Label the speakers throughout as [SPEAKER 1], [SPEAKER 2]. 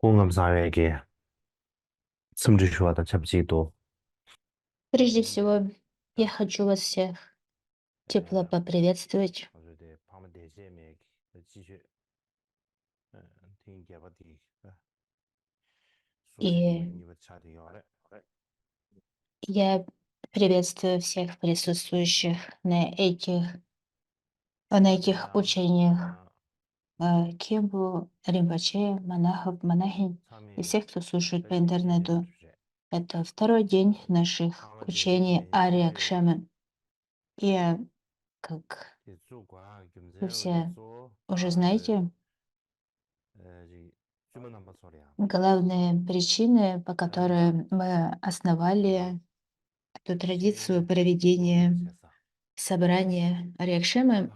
[SPEAKER 1] 공감사회에게 숨주시와다 잡지도
[SPEAKER 2] Прежде всего, я хочу вас всех тепло поприветствовать. И я приветствую всех присутствующих на этих учениях Кембу, Римпаче, монахов, монахинь и всех, кто слушает по интернету. Это второй день наших учений Ария Кшемы. И, как вы все уже знаете, главные причины, по которым мы основали эту традицию проведения собрания Ария-Кшемы,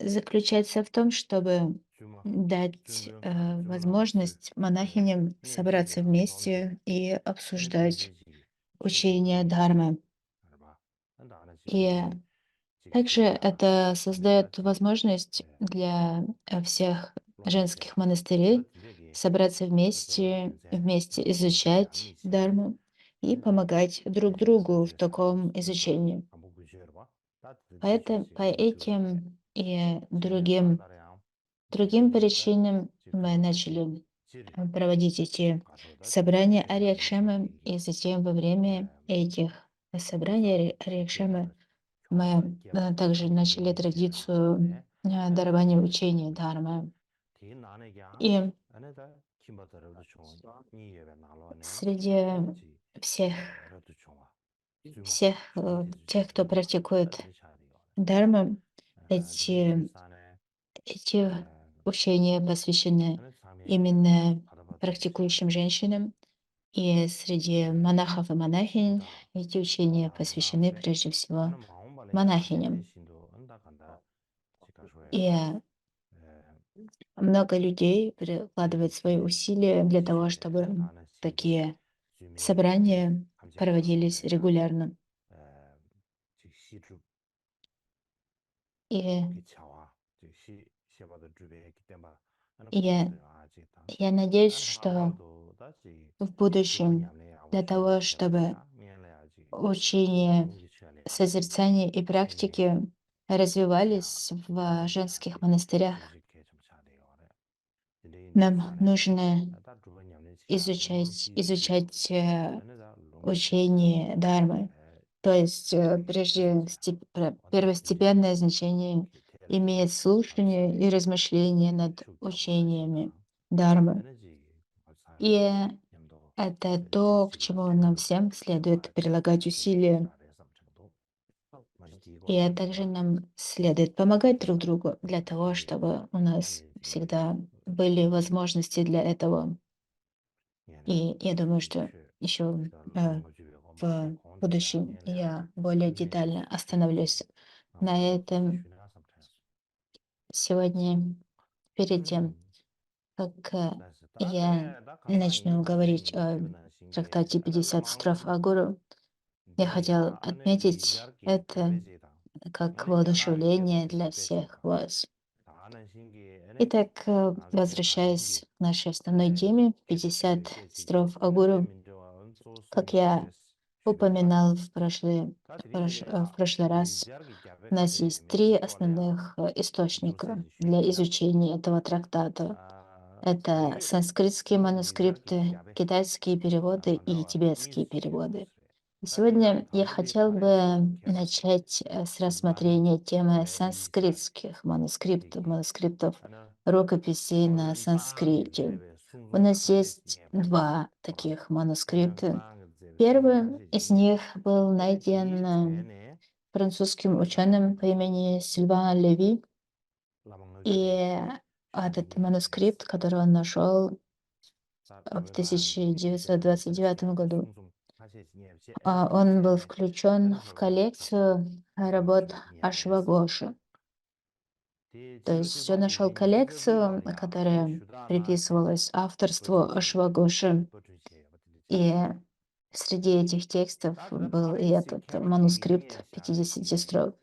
[SPEAKER 2] заключается в том, чтобы дать возможность монахиням собраться вместе и обсуждать учение Дхармы. И также это создает возможность для всех женских монастырей собраться вместе изучать Дharму и помогать друг другу в таком изучении. По этим и другим причинам мы начали проводить эти собрания Ария-Кшемы, и затем во время этих собраний Ария-Кшемы мы также начали традицию дарования учения Дharмы. И среди всех, тех, кто практикует Дharму, эти, эти учения посвящены именно практикующим женщинам. И среди монахов и монахинь эти учения посвящены прежде всего монахиням. И много людей прикладывает свои усилия для того, чтобы такие собрания проводились регулярно. И я, я надеюсь, что в будущем для того, чтобы учение, созерцание и практики развивались в женских монастырях, нам нужно изучать учение Дharмы. То есть первостепенное значение имеет слушание и размышление над учениями Дharмы. И это то, к чему нам всем следует прилагать усилия. И также нам следует помогать друг другу для того, чтобы у нас всегда были возможности для этого. И я думаю, что еще в будущем я более детально остановлюсь на этом сегодня. Перед тем, как я начну говорить о трактате 50 строф о гуру, я хотел отметить это как воодушевление для всех вас. Итак, возвращаясь к нашей основной теме, 50 строф о гуру, как я упоминал в прошлый раз, у нас есть три основных источника для изучения этого трактата. Это санскритские манускрипты, китайские переводы и тибетские переводы. И сегодня я хотел бы начать с рассмотрения темы санскритских манускриптов рукописей на санскрите. У нас есть два таких манускрипта. Первый из них был найден французским ученым по имени Сильван Леви, и этот манускрипт, который он нашел в 1929 году, он был включен в коллекцию работ Ашвагоши. То есть он нашел коллекцию, которая приписывалась авторству Ашвагоши. И среди этих текстов был и этот манускрипт 50 строк.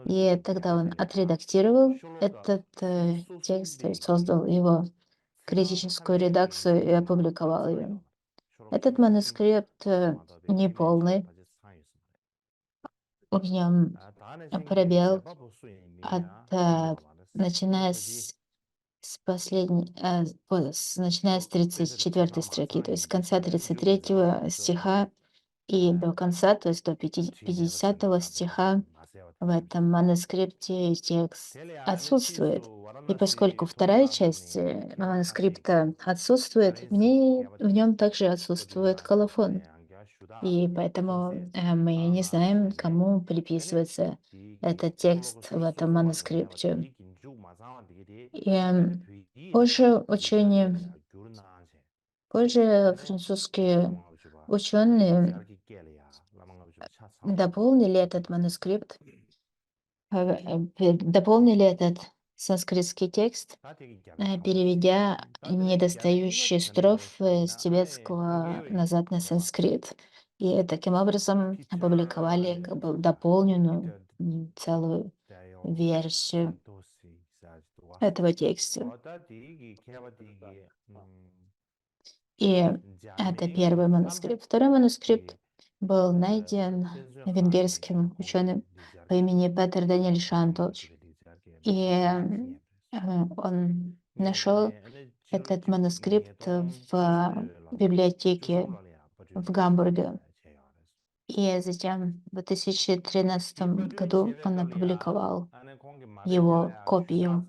[SPEAKER 2] И тогда он отредактировал этот текст, то есть создал его критическую редакцию и опубликовал ее. Этот манускрипт неполный, в нем пробел от, начиная начиная с 34 строки, то есть с конца 33 стиха и до конца, то есть до 50 стиха в этом манускрипте текст отсутствует. И поскольку вторая часть манускрипта отсутствует, в нем также отсутствует колофон. И поэтому мы не знаем, кому приписывается этот текст в этом манускрипте. И позже ученые, позже французские ученые дополнили этот манускрипт, дополнили этот санскритский текст, переведя недостающие строфы с тибетского назад на санскрит. И таким образом опубликовали как бы дополненную целую версию этого текста. И это первый манускрипт. Второй манускрипт был найден венгерским ученым по имени Петер Даниэль Шанточ. И он нашел этот манускрипт в библиотеке в Гамбурге. И затем в 2013 году он опубликовал его копию.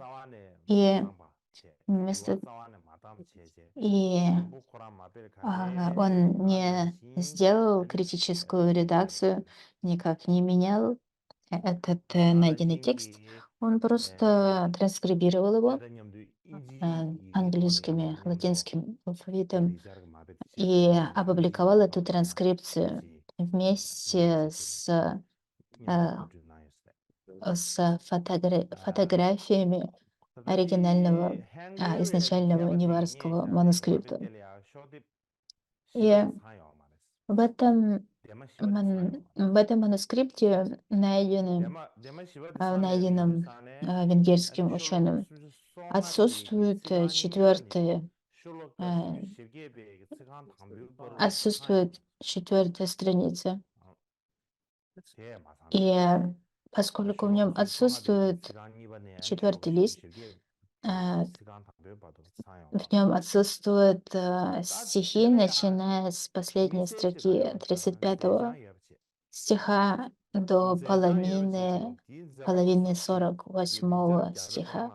[SPEAKER 2] И вместо и он не сделал критическую редакцию, никак не менял этот найденный текст. Он просто транскрибировал его английскими, латинским алфавитом и опубликовал эту транскрипцию вместе э, фотографиями оригинального, изначального неварского манускрипта. И в этом манускрипте найденном венгерским ученым, отсутствует э, четвертая страница. И поскольку в нем отсутствует четвертый лист, э, в нем отсутствуют стихи, начиная с последней строки 35 стиха до половины 48 стиха.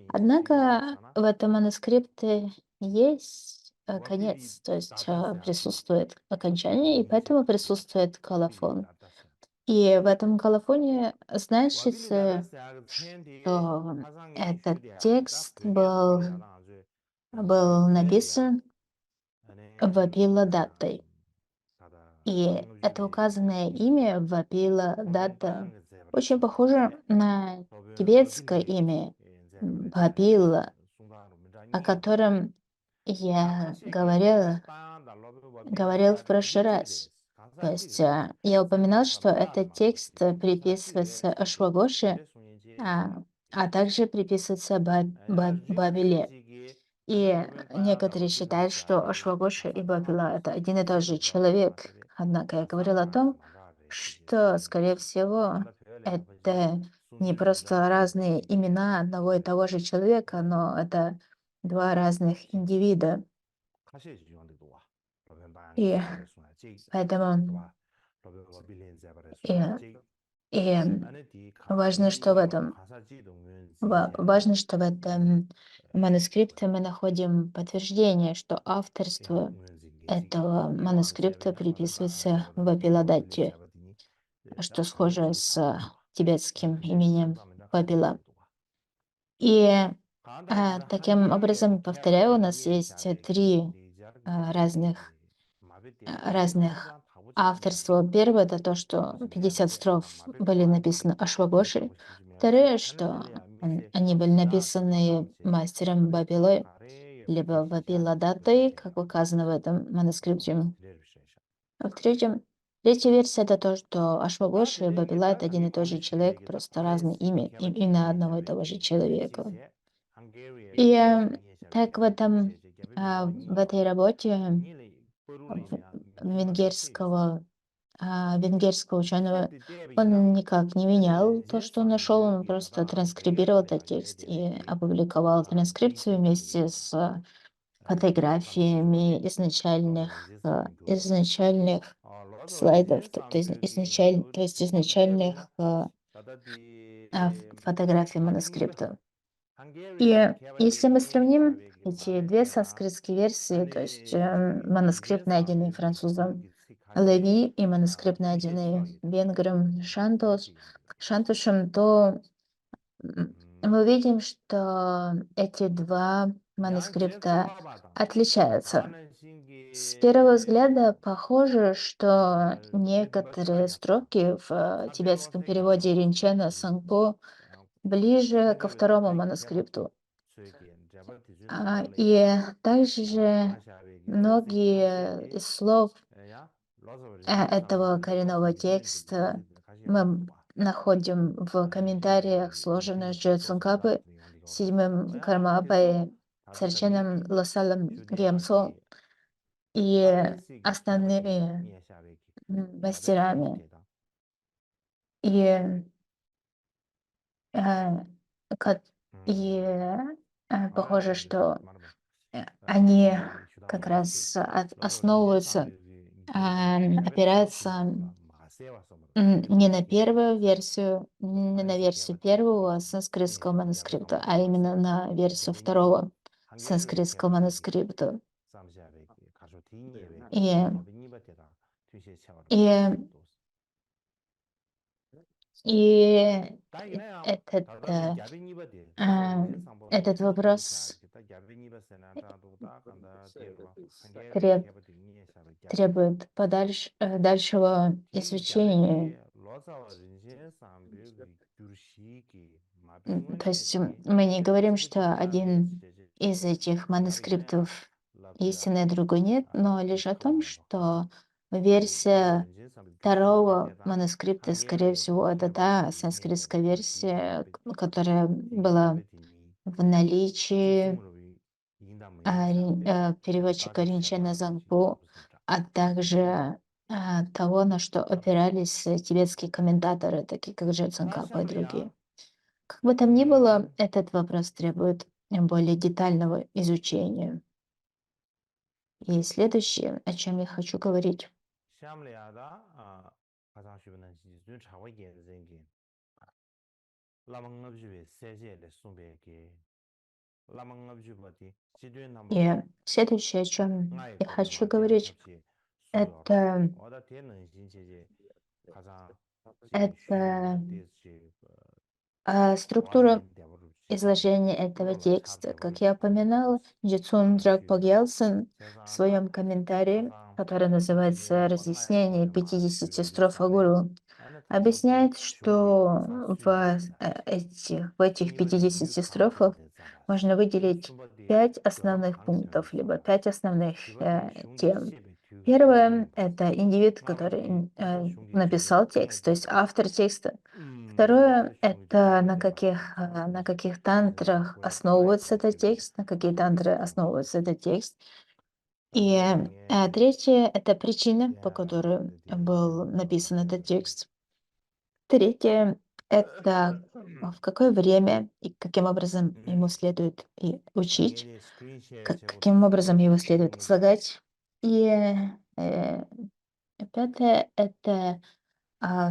[SPEAKER 2] Однако в этом манускрипте есть конец, то есть присутствует окончание, и поэтому присутствует колофон. И в этом колофоне значится, что этот текст был написан Вапила датой. И это указанное имя Вапила дата очень похоже на тибетское имя Вапила, о котором я говорил в прошлый раз. То есть я упоминал, что этот текст приписывается Ашвагоше, а, а также приписывается Бабиле. И некоторые считают, что Ашвагоша и Бабила — это один и тот же человек. Однако я говорил о том, что, скорее всего, это не просто разные имена одного и того же человека, но это два разных индивида. И поэтому и, и важно, что в этом важно, что в этом манускрипте мы находим подтверждение, что авторство этого манускрипта приписывается Вапиладатти, что схоже с тибетским именем Вапила. И таким образом, повторяю, у нас есть три разных авторства. Первое — это то, что 50 строф были написаны Ашвагошей. Второе, что они были написаны мастером Бабилой, либо Вапиладатой, как указано в этом манускрипте. А третья версия — это то, что Ашвагоша и Бабила — это один и тот же человек, просто разные имя одного и того же человека. И Так в этой работе в- венгерского ученого он никак не менял то, что он нашел, он просто транскрибировал этот текст и опубликовал транскрипцию вместе с фотографиями изначальных слайдов, то есть изначальных фотографий манускрипта. И если мы сравним эти две санскритские версии, то есть манускрипт, найденный французом Леви и манускрипт, найденный венгром Шантушем, то мы увидим, что эти два манускрипта отличаются. С первого взгляда похоже, что некоторые строки в тибетском переводе Ринчена Сангпо ближе ко второму манускрипту. И также многие из слов этого коренного текста мы находим в комментариях, сложенных Джотсункапы, седьмым Кармапой, Церченом Лосалом Гемсо и остальными мастерами. И, э, кот и, похоже, что, они как раз основываются, опираются, не на первую версию, не на версию первого санскритского манускрипта, а именно на версию второго санскритского манускрипта. И и и этот, а, этот вопрос треб требует дальшего изучения. То есть мы не говорим, что один из этих манускриптов истинный, а другой нет, но лишь о том, что версия второго манускрипта, скорее всего, это та санскритская версия, которая была в наличии переводчика Ринчена Зангпо, а также того, на что опирались тибетские комментаторы, такие как Джетсон Капа и другие. Как бы там ни было, этот вопрос требует более детального изучения. И следующее, о чем я хочу говорить, и следующее, о чем я хочу говорить, это, это структура изложения этого текста. Как я упоминала, Джитсундра Погьялсон в своем комментарии, который называется «Разъяснение 50 строф о Гуру», объясняет, что в этих 50 строфах можно выделить 5 основных пунктов, либо 5 основных тем. Первое — это индивид, который написал текст, то есть автор текста. Второе — это на каких тантрах основывается этот текст, на какие тантры основывается этот текст. И третье — это причина, по которой был написан этот текст. Третье — это в какое время и каким образом ему следует и учить, каким образом его следует излагать. И пятое — это,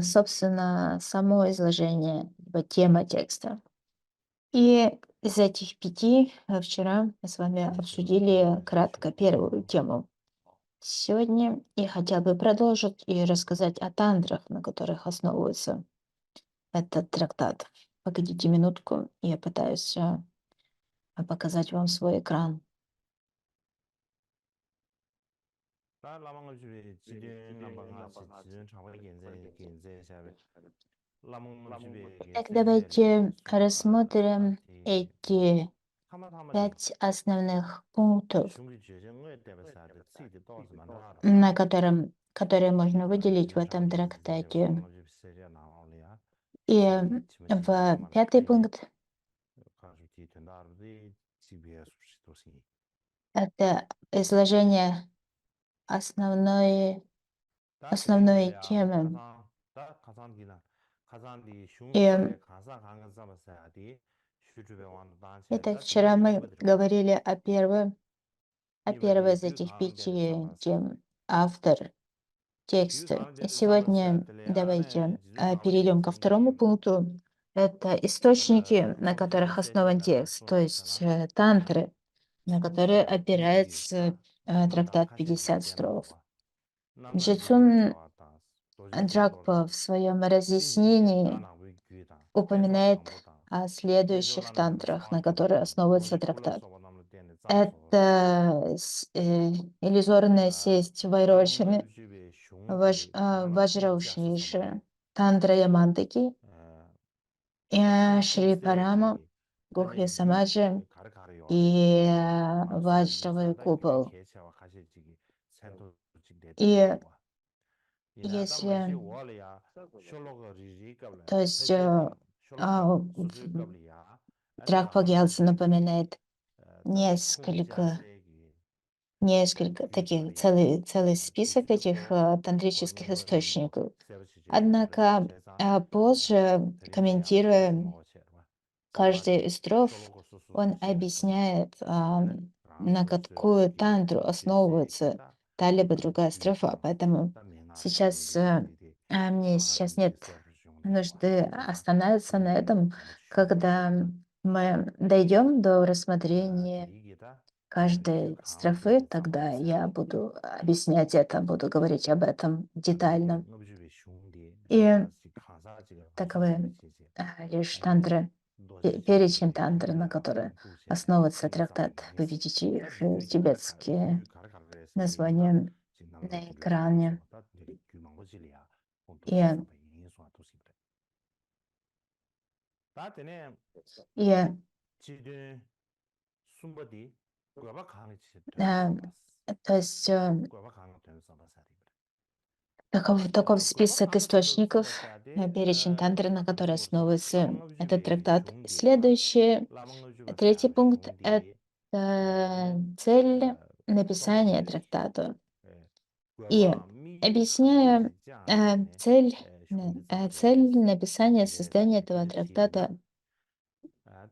[SPEAKER 2] собственно, само изложение, либо тема текста. И из этих пяти вчера мы с вами обсудили кратко первую тему. Сегодня я хотела бы продолжить и рассказать о тантрах, на которых основывается этот трактат. Погодите минутку, я пытаюсь показать вам свой экран. Итак, давайте рассмотрим эти 5 основных пунктов, которые можно выделить в этом трактате. И в пятый пункт Это изложение основной основной темы. И итак, вчера мы говорили о первой из этих 5 тем. Автор текста. И сегодня давайте перейдем ко второму пункту. Это источники, на которых основан текст, то есть тантры, на которые опирается трактат 50 строф. Джитсун Джакпа в своем разъяснении упоминает о следующих тантрах, на которые основывается трактат. Это иллюзорная сесть Вайрошины, Ваджраушиша, Тандра Ямантаки, Шри Парама, Гухья Самаджи и Ваджравый купол. И если, то есть, Тракпа Гелса напоминает несколько таких, целый список этих тантрических источников. Однако позже, комментируя каждый из строф, он объясняет, на какую тантру основывается та либо другая строфа. Поэтому сейчас мне сейчас нет нужды останавливаться на этом, когда мы дойдем до рассмотрения каждой строфы, тогда я буду объяснять это, буду говорить об этом детально. И таковы лишь тантры, перечень тантры, на которые основывается трактат. Вы видите их тибетские названия на экране. И, и э, то есть таков список источников, перечень тантры, на который основывается этот трактат. Следующий, третий пункт — это цель написания трактата. И объясняя цель написания, создания этого трактата,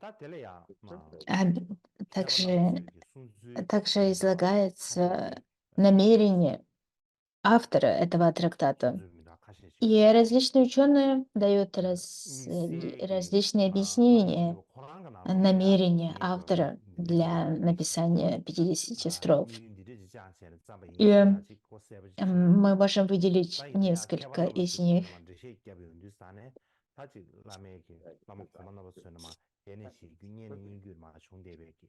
[SPEAKER 2] а, также, также излагается намерение автора этого трактата. И различные ученые дают различные объяснения намерения автора для написания 50 строф. И мы можем выделить несколько из них.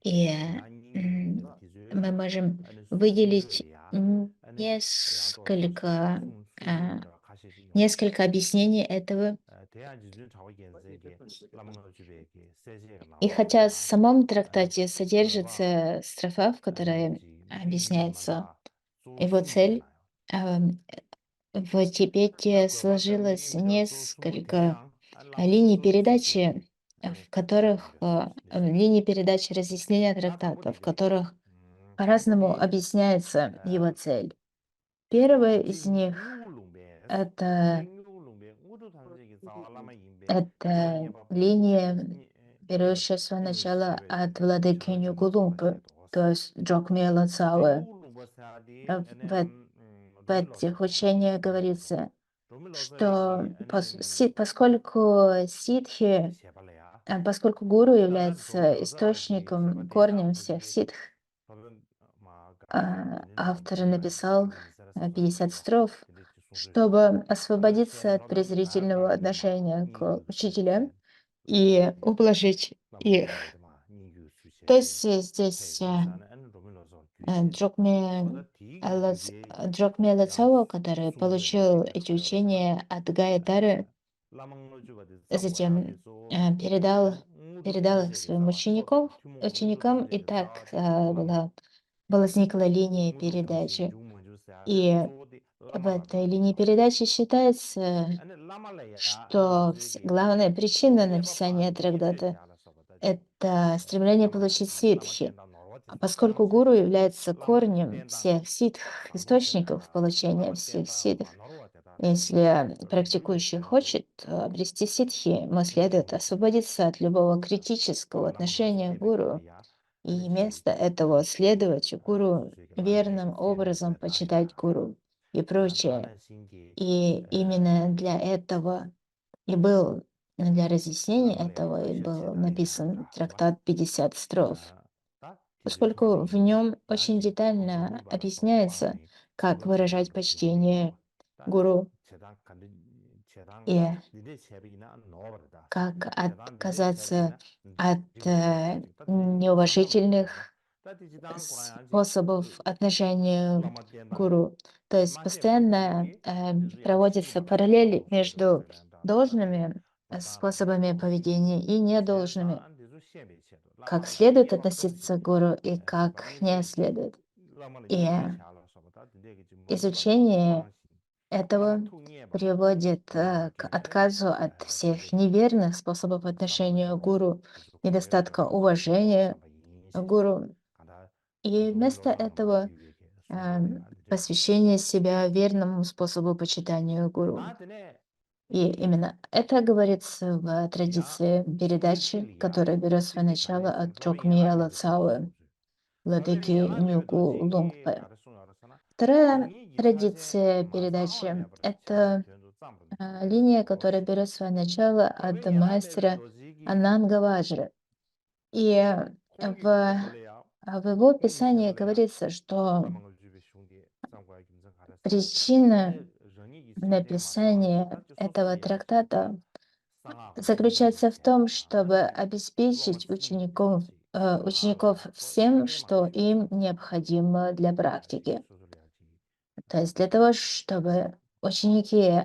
[SPEAKER 2] И мы можем выделить а, несколько объяснений этого. И хотя в самом трактате содержится строфа, в которой объясняется его цель, ам, в Тибете сложилось несколько линий передачи, линии передачи разъяснения трактата, в которых по-разному объясняется его цель. Первая из них — это линия, берущая свое начало от владыки Нюгулумпы, то есть Джокмела Цауэ. В этих учениях говорится, что поскольку гуру является источником, корнем всех ситх, автор написал 50 строф, чтобы освободиться от презрительного отношения к учителям и ублажить их. То есть здесь Джокме Лацао, который получил эти учения от Гайтары, затем передал их своим ученикам, и так возникла линия передачи. И в этой линии передачи считается, что главная причина написания трактата — это стремление получить ситхи. А поскольку гуру является корнем всех ситх, источников получения всех ситх, если практикующий хочет обрести ситхи, ему следует освободиться от любого критического отношения к гуру и вместо этого следовать гуру верным образом, почитать гуру и прочее. И именно для этого и был, для разъяснения этого и был написан трактат «50 строф», поскольку в нем очень детально объясняется, как выражать почтение гуру и как отказаться от неуважительных способов отношения к гуру. То есть постоянно проводится параллель между должными способами поведения и недолжными, как следует относиться к гуру и как не следует. И изучение этого приводит к отказу от всех неверных способов отношения к гуру, недостатка уважения к гуру. И вместо этого посвящение себя верному способу почитания гуру. И именно это говорится в традиции передачи, которая берет свое начало от Чокмия Лацао, владыки Нюгу Лунгпэ. Вторая традиция передачи — это линия, которая берет свое начало от мастера Ананга Ваджры. И в его описании говорится, что причина написания этого трактата заключается в том, чтобы обеспечить учеников всем, что им необходимо для практики. То есть для того, чтобы ученики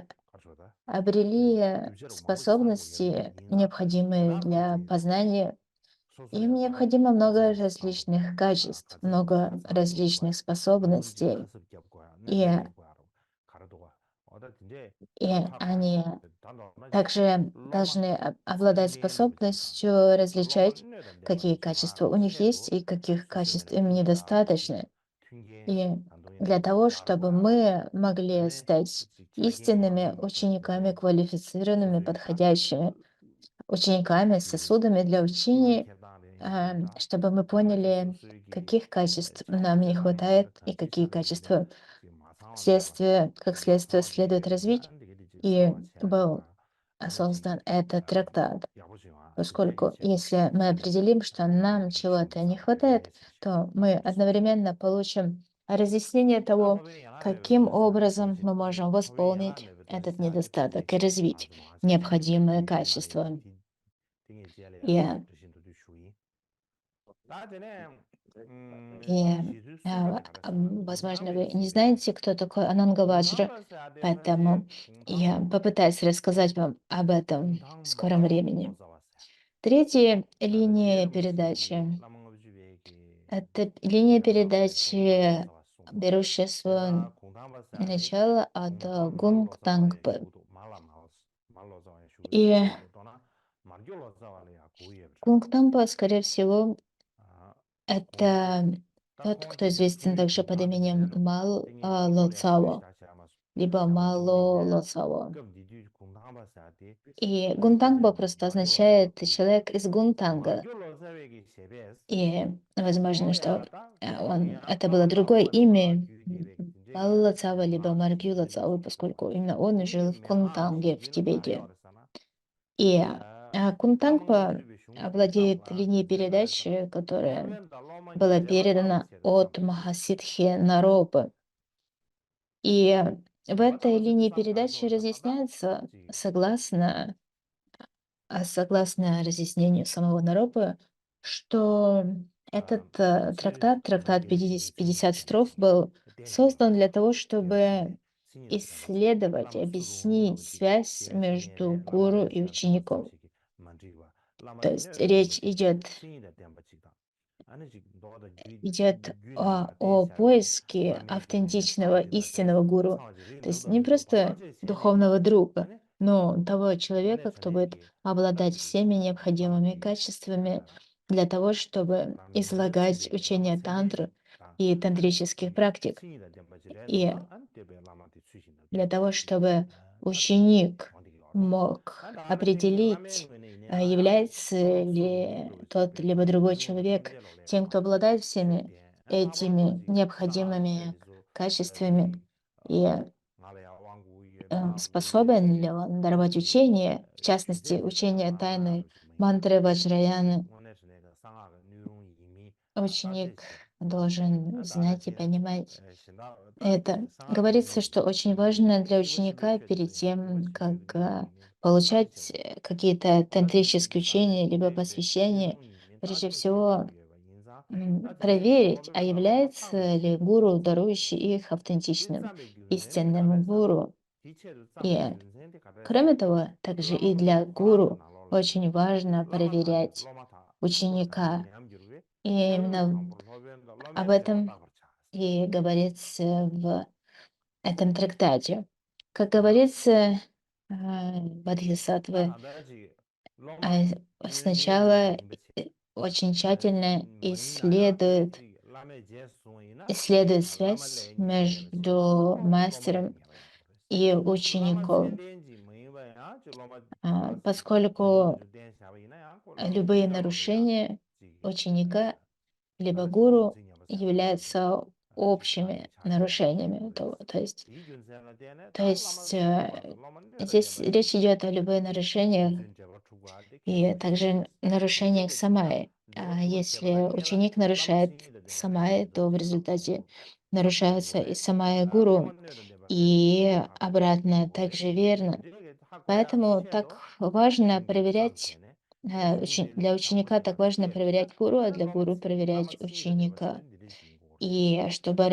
[SPEAKER 2] обрели способности, необходимые для познания, им необходимо много различных качеств, много различных способностей, и, и они также должны обладать способностью различать, какие качества у них есть и каких качеств им недостаточно. И для того, чтобы мы могли стать истинными учениками, квалифицированными, подходящими учениками, сосудами для учения, чтобы мы поняли, каких качеств нам не хватает и какие качества как следствие следует развить. И был создан этот трактат, поскольку если мы определим, что нам чего-то не хватает, то мы одновременно получим разъяснение того, каким образом мы можем восполнить этот недостаток и развить необходимые качества. И, возможно, вы не знаете, кто такой Ананга Ваджра, поэтому я попытаюсь рассказать вам об этом в скором времени. Третья линия передачи — это линия передачи, берущая свое начало от Гунгтангпы. И Гунгтангпа, скорее всего, это тот, кто известен также под именем Ло Цао, либо Мало Ло Цао. И Гунтангба просто означает «человек из Гунтанга». И возможно, что это было другое имя Мало Ло либо Маргю Ло, поскольку именно он жил в Кунтанге в Тибете. И Кунтангба владеет линией передачи, которая была передана от Махасидхи Наробы. И в этой линии передачи разъясняется, согласно разъяснению самого Наробы, что этот трактат 50 строф, был создан для того, чтобы исследовать, объяснить связь между гуру и учеником. То есть речь идет о поиске автентичного истинного гуру, то есть не просто духовного друга, но того человека, кто будет
[SPEAKER 1] Manetsaneki
[SPEAKER 2] обладать
[SPEAKER 1] tangki
[SPEAKER 2] всеми необходимыми
[SPEAKER 1] lamangki
[SPEAKER 2] качествами для того, чтобы
[SPEAKER 1] ramyungde
[SPEAKER 2] излагать
[SPEAKER 1] tsubi lama
[SPEAKER 2] учение
[SPEAKER 1] senji
[SPEAKER 2] тантры
[SPEAKER 1] ta
[SPEAKER 2] и тантрических практик.
[SPEAKER 1] singi da denpa
[SPEAKER 2] И
[SPEAKER 1] jirayana an tebe lama ti tsuishin da
[SPEAKER 2] для
[SPEAKER 1] de
[SPEAKER 2] того, чтобы
[SPEAKER 1] ta tende
[SPEAKER 2] ученик
[SPEAKER 1] wangdi yorwa
[SPEAKER 2] мог
[SPEAKER 1] an dana tenki lame
[SPEAKER 2] определить,
[SPEAKER 1] ngene ine
[SPEAKER 2] является
[SPEAKER 1] long su lo
[SPEAKER 2] ли
[SPEAKER 1] nyinglo
[SPEAKER 2] тот
[SPEAKER 1] chepe
[SPEAKER 2] либо
[SPEAKER 1] tangki
[SPEAKER 2] другой
[SPEAKER 1] nirunglo
[SPEAKER 2] человек
[SPEAKER 1] tengde lo le
[SPEAKER 2] тем, кто
[SPEAKER 1] kama
[SPEAKER 2] обладает
[SPEAKER 1] se
[SPEAKER 2] всеми
[SPEAKER 1] ten an tablo
[SPEAKER 2] этими
[SPEAKER 1] lozi tanga
[SPEAKER 2] необходимыми
[SPEAKER 1] chedi su
[SPEAKER 2] качествами,
[SPEAKER 1] ji
[SPEAKER 2] и
[SPEAKER 1] ngale ya wangu ye mabu
[SPEAKER 2] способен
[SPEAKER 1] ye
[SPEAKER 2] ли он даровать
[SPEAKER 1] ji
[SPEAKER 2] учение, в частности,
[SPEAKER 1] gyuze de
[SPEAKER 2] учение
[SPEAKER 1] tangwa nga
[SPEAKER 2] тайны
[SPEAKER 1] lo su me
[SPEAKER 2] мантры Ваджраяны.
[SPEAKER 1] ngone tene ka sanga ga nirung yimi ta de
[SPEAKER 2] Ученик
[SPEAKER 1] che
[SPEAKER 2] должен
[SPEAKER 1] an dana
[SPEAKER 2] знать и
[SPEAKER 1] che
[SPEAKER 2] понимать
[SPEAKER 1] shinda ta
[SPEAKER 2] это.
[SPEAKER 1] sanga ga
[SPEAKER 2] Говорится,
[SPEAKER 1] nirung
[SPEAKER 2] что очень
[SPEAKER 1] yimi
[SPEAKER 2] важно для
[SPEAKER 1] jiwa shibe
[SPEAKER 2] ученика
[SPEAKER 1] chwe de
[SPEAKER 2] перед
[SPEAKER 1] se jiwa
[SPEAKER 2] тем,
[SPEAKER 1] shibe
[SPEAKER 2] как
[SPEAKER 1] ga nirung yimi ta de che
[SPEAKER 2] получать
[SPEAKER 1] me
[SPEAKER 2] какие-то
[SPEAKER 1] ta tene
[SPEAKER 2] тантрические
[SPEAKER 1] sane
[SPEAKER 2] учения, либо
[SPEAKER 1] de che
[SPEAKER 2] посвящения,
[SPEAKER 1] nirung yimi ta
[SPEAKER 2] прежде
[SPEAKER 1] che che de
[SPEAKER 2] всего
[SPEAKER 1] ye ba yinza ta tene
[SPEAKER 2] проверить, а
[SPEAKER 1] lobe la lama tang de
[SPEAKER 2] является ли
[SPEAKER 1] che
[SPEAKER 2] гуру,
[SPEAKER 1] tsa me
[SPEAKER 2] дарующий
[SPEAKER 1] de
[SPEAKER 2] их
[SPEAKER 1] di
[SPEAKER 2] автентичным,
[SPEAKER 1] tsambe gyunzen de
[SPEAKER 2] истинным
[SPEAKER 1] kabe san
[SPEAKER 2] гуру.
[SPEAKER 1] di che de
[SPEAKER 2] И,
[SPEAKER 1] tsambe gyunzen de kabe
[SPEAKER 2] кроме
[SPEAKER 1] san
[SPEAKER 2] того, также
[SPEAKER 1] lama
[SPEAKER 2] и
[SPEAKER 1] ma de
[SPEAKER 2] для
[SPEAKER 1] Quran
[SPEAKER 2] гуру
[SPEAKER 1] na lo la
[SPEAKER 2] очень важно
[SPEAKER 1] lama ta de
[SPEAKER 2] проверять
[SPEAKER 1] loma ta lo tani
[SPEAKER 2] ученика.
[SPEAKER 1] nyam gyurwe
[SPEAKER 2] И
[SPEAKER 1] tevlo
[SPEAKER 2] именно
[SPEAKER 1] sambur lobe la
[SPEAKER 2] об
[SPEAKER 1] loma de la
[SPEAKER 2] этом
[SPEAKER 1] ta bar
[SPEAKER 2] и говорится в этом трактате. Как говорится,
[SPEAKER 1] ta
[SPEAKER 2] бодхисаттвы
[SPEAKER 1] ta ji loma
[SPEAKER 2] а,
[SPEAKER 1] nyun je de
[SPEAKER 2] сначала
[SPEAKER 1] yin be che
[SPEAKER 2] очень тщательно
[SPEAKER 1] na ya te
[SPEAKER 2] исследуют,
[SPEAKER 1] ji lama je so ina
[SPEAKER 2] исследуют
[SPEAKER 1] lama
[SPEAKER 2] связь
[SPEAKER 1] le ni je de be che an
[SPEAKER 2] между
[SPEAKER 1] ko loma de
[SPEAKER 2] мастером
[SPEAKER 1] mi ba ya
[SPEAKER 2] и
[SPEAKER 1] lama chen
[SPEAKER 2] учеником,
[SPEAKER 1] den ji me ba ya ji loma ta si ma ju
[SPEAKER 2] поскольку
[SPEAKER 1] ju den sha ba ina ya ko lama
[SPEAKER 2] любые
[SPEAKER 1] chen da lo be ya
[SPEAKER 2] нарушения
[SPEAKER 1] ji
[SPEAKER 2] ученика либо
[SPEAKER 1] ta ji
[SPEAKER 2] гуру
[SPEAKER 1] jing ya ba sa ba yin de
[SPEAKER 2] являются
[SPEAKER 1] ji ta de
[SPEAKER 2] общими
[SPEAKER 1] cha che ba yin
[SPEAKER 2] нарушениями.
[SPEAKER 1] de
[SPEAKER 2] То есть
[SPEAKER 1] di gyun sen la de ne
[SPEAKER 2] То
[SPEAKER 1] ta lama
[SPEAKER 2] есть
[SPEAKER 1] loma da loma de da de
[SPEAKER 2] здесь
[SPEAKER 1] ba yin
[SPEAKER 2] речь идет о любых
[SPEAKER 1] gyun
[SPEAKER 2] нарушениях
[SPEAKER 1] sen je ba chu ba de ke
[SPEAKER 2] и
[SPEAKER 1] lo che de
[SPEAKER 2] также
[SPEAKER 1] di de
[SPEAKER 2] нарушениях
[SPEAKER 1] ge de na
[SPEAKER 2] самаи.
[SPEAKER 1] de ba chu ba che ba la
[SPEAKER 2] Если
[SPEAKER 1] nye la
[SPEAKER 2] ученик
[SPEAKER 1] lama
[SPEAKER 2] нарушает
[SPEAKER 1] sin de de ba la ge
[SPEAKER 2] самаи,
[SPEAKER 1] de
[SPEAKER 2] то в
[SPEAKER 1] ta ko
[SPEAKER 2] результате
[SPEAKER 1] ro ta ko ro
[SPEAKER 2] нарушается и
[SPEAKER 1] we
[SPEAKER 2] самая
[SPEAKER 1] loma
[SPEAKER 2] гуру.
[SPEAKER 1] de de ba ge lo
[SPEAKER 2] И
[SPEAKER 1] ta be de ko
[SPEAKER 2] обратно
[SPEAKER 1] ro we
[SPEAKER 2] также верно.
[SPEAKER 1] de ge ta ko ya
[SPEAKER 2] Поэтому
[SPEAKER 1] che
[SPEAKER 2] так
[SPEAKER 1] do
[SPEAKER 2] важно
[SPEAKER 1] jing ge sam
[SPEAKER 2] проверять,
[SPEAKER 1] che ne shin de
[SPEAKER 2] для
[SPEAKER 1] sambo
[SPEAKER 2] ученика
[SPEAKER 1] che ba
[SPEAKER 2] так
[SPEAKER 1] de
[SPEAKER 2] важно
[SPEAKER 1] che de na
[SPEAKER 2] проверять гуру, а
[SPEAKER 1] ta
[SPEAKER 2] для гуру
[SPEAKER 1] lama
[SPEAKER 2] проверять
[SPEAKER 1] sin de de ba che
[SPEAKER 2] ученика.
[SPEAKER 1] de de jing ko re
[SPEAKER 2] И чтобы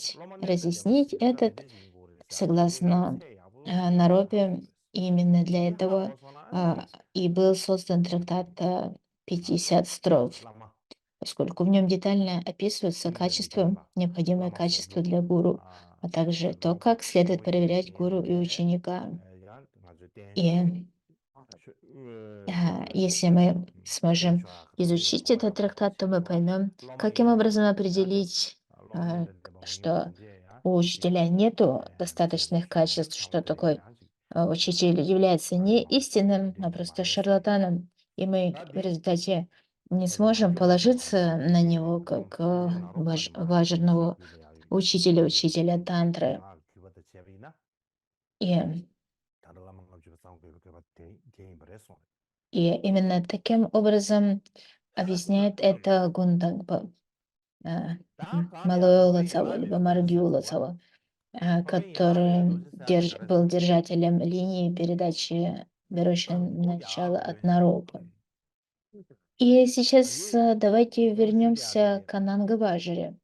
[SPEAKER 1] ta loma de de ba
[SPEAKER 2] разъяснить
[SPEAKER 1] sin da de
[SPEAKER 2] этот,
[SPEAKER 1] de jing ko re sa de ge
[SPEAKER 2] согласно
[SPEAKER 1] se ya bu jing ya ha
[SPEAKER 2] Наропе,
[SPEAKER 1] ko re
[SPEAKER 2] именно для
[SPEAKER 1] di ha
[SPEAKER 2] этого
[SPEAKER 1] lo so na an de
[SPEAKER 2] и был создан трактат 50 строф,
[SPEAKER 1] lama
[SPEAKER 2] поскольку в нем детально описываются
[SPEAKER 1] sin de de
[SPEAKER 2] качества,
[SPEAKER 1] denpa
[SPEAKER 2] необходимые
[SPEAKER 1] lama so
[SPEAKER 2] качества
[SPEAKER 1] lo
[SPEAKER 2] для гуру, а также то,
[SPEAKER 1] long ko
[SPEAKER 2] как следует
[SPEAKER 1] jiwa shibe
[SPEAKER 2] проверять
[SPEAKER 1] shin de
[SPEAKER 2] гуру и
[SPEAKER 1] de
[SPEAKER 2] ученика.
[SPEAKER 1] ya nga ju den sha ba
[SPEAKER 2] И
[SPEAKER 1] den lo she
[SPEAKER 2] если мы
[SPEAKER 1] den
[SPEAKER 2] сможем
[SPEAKER 1] chwa ka de ge
[SPEAKER 2] изучить
[SPEAKER 1] lo
[SPEAKER 2] этот
[SPEAKER 1] ya ba de
[SPEAKER 2] трактат, то
[SPEAKER 1] she
[SPEAKER 2] мы
[SPEAKER 1] so
[SPEAKER 2] поймем,
[SPEAKER 1] loma
[SPEAKER 2] каким
[SPEAKER 1] yin
[SPEAKER 2] образом
[SPEAKER 1] ya de
[SPEAKER 2] определить,
[SPEAKER 1] loma yin de ba yin ba
[SPEAKER 2] что
[SPEAKER 1] je ya
[SPEAKER 2] у
[SPEAKER 1] ji
[SPEAKER 2] учителя нету
[SPEAKER 1] che de
[SPEAKER 2] достаточных
[SPEAKER 1] she de
[SPEAKER 2] качеств,
[SPEAKER 1] chang
[SPEAKER 2] что
[SPEAKER 1] de
[SPEAKER 2] такой
[SPEAKER 1] ya ji
[SPEAKER 2] учитель является
[SPEAKER 1] ta de
[SPEAKER 2] не
[SPEAKER 1] ma
[SPEAKER 2] истинным,
[SPEAKER 1] de
[SPEAKER 2] а
[SPEAKER 1] de ma
[SPEAKER 2] просто
[SPEAKER 1] re so ne
[SPEAKER 2] шарлатаном, и мы
[SPEAKER 1] ta
[SPEAKER 2] в
[SPEAKER 1] de
[SPEAKER 2] результате не
[SPEAKER 1] de ma
[SPEAKER 2] сможем
[SPEAKER 1] ju lo so ma
[SPEAKER 2] положиться на
[SPEAKER 1] di
[SPEAKER 2] него
[SPEAKER 1] lom
[SPEAKER 2] как
[SPEAKER 1] de na ro pa de ma de de she
[SPEAKER 2] важного
[SPEAKER 1] gyu le ya
[SPEAKER 2] учителя,
[SPEAKER 1] de
[SPEAKER 2] учителя тантры.
[SPEAKER 1] nga kyu ba de che bi na
[SPEAKER 2] И,
[SPEAKER 1] ta de lama nga ju sang ge ba de yin ba re so
[SPEAKER 2] и именно таким образом объясняет это Гундагба,
[SPEAKER 1] ta ka me ya lo re yin
[SPEAKER 2] Малойлацава,
[SPEAKER 1] la
[SPEAKER 2] либо
[SPEAKER 1] le lo ji se so wa
[SPEAKER 2] Маргиулацава,
[SPEAKER 1] ko re yin la le lo
[SPEAKER 2] который
[SPEAKER 1] ji sa de ga be
[SPEAKER 2] был
[SPEAKER 1] so
[SPEAKER 2] держателем линии передачи, берущей
[SPEAKER 1] go ya
[SPEAKER 2] начало
[SPEAKER 1] go
[SPEAKER 2] от
[SPEAKER 1] be
[SPEAKER 2] Наропа. И сейчас
[SPEAKER 1] ye
[SPEAKER 2] давайте
[SPEAKER 1] go ju de ya de
[SPEAKER 2] вернемся
[SPEAKER 1] de
[SPEAKER 2] к Анангаваджаре,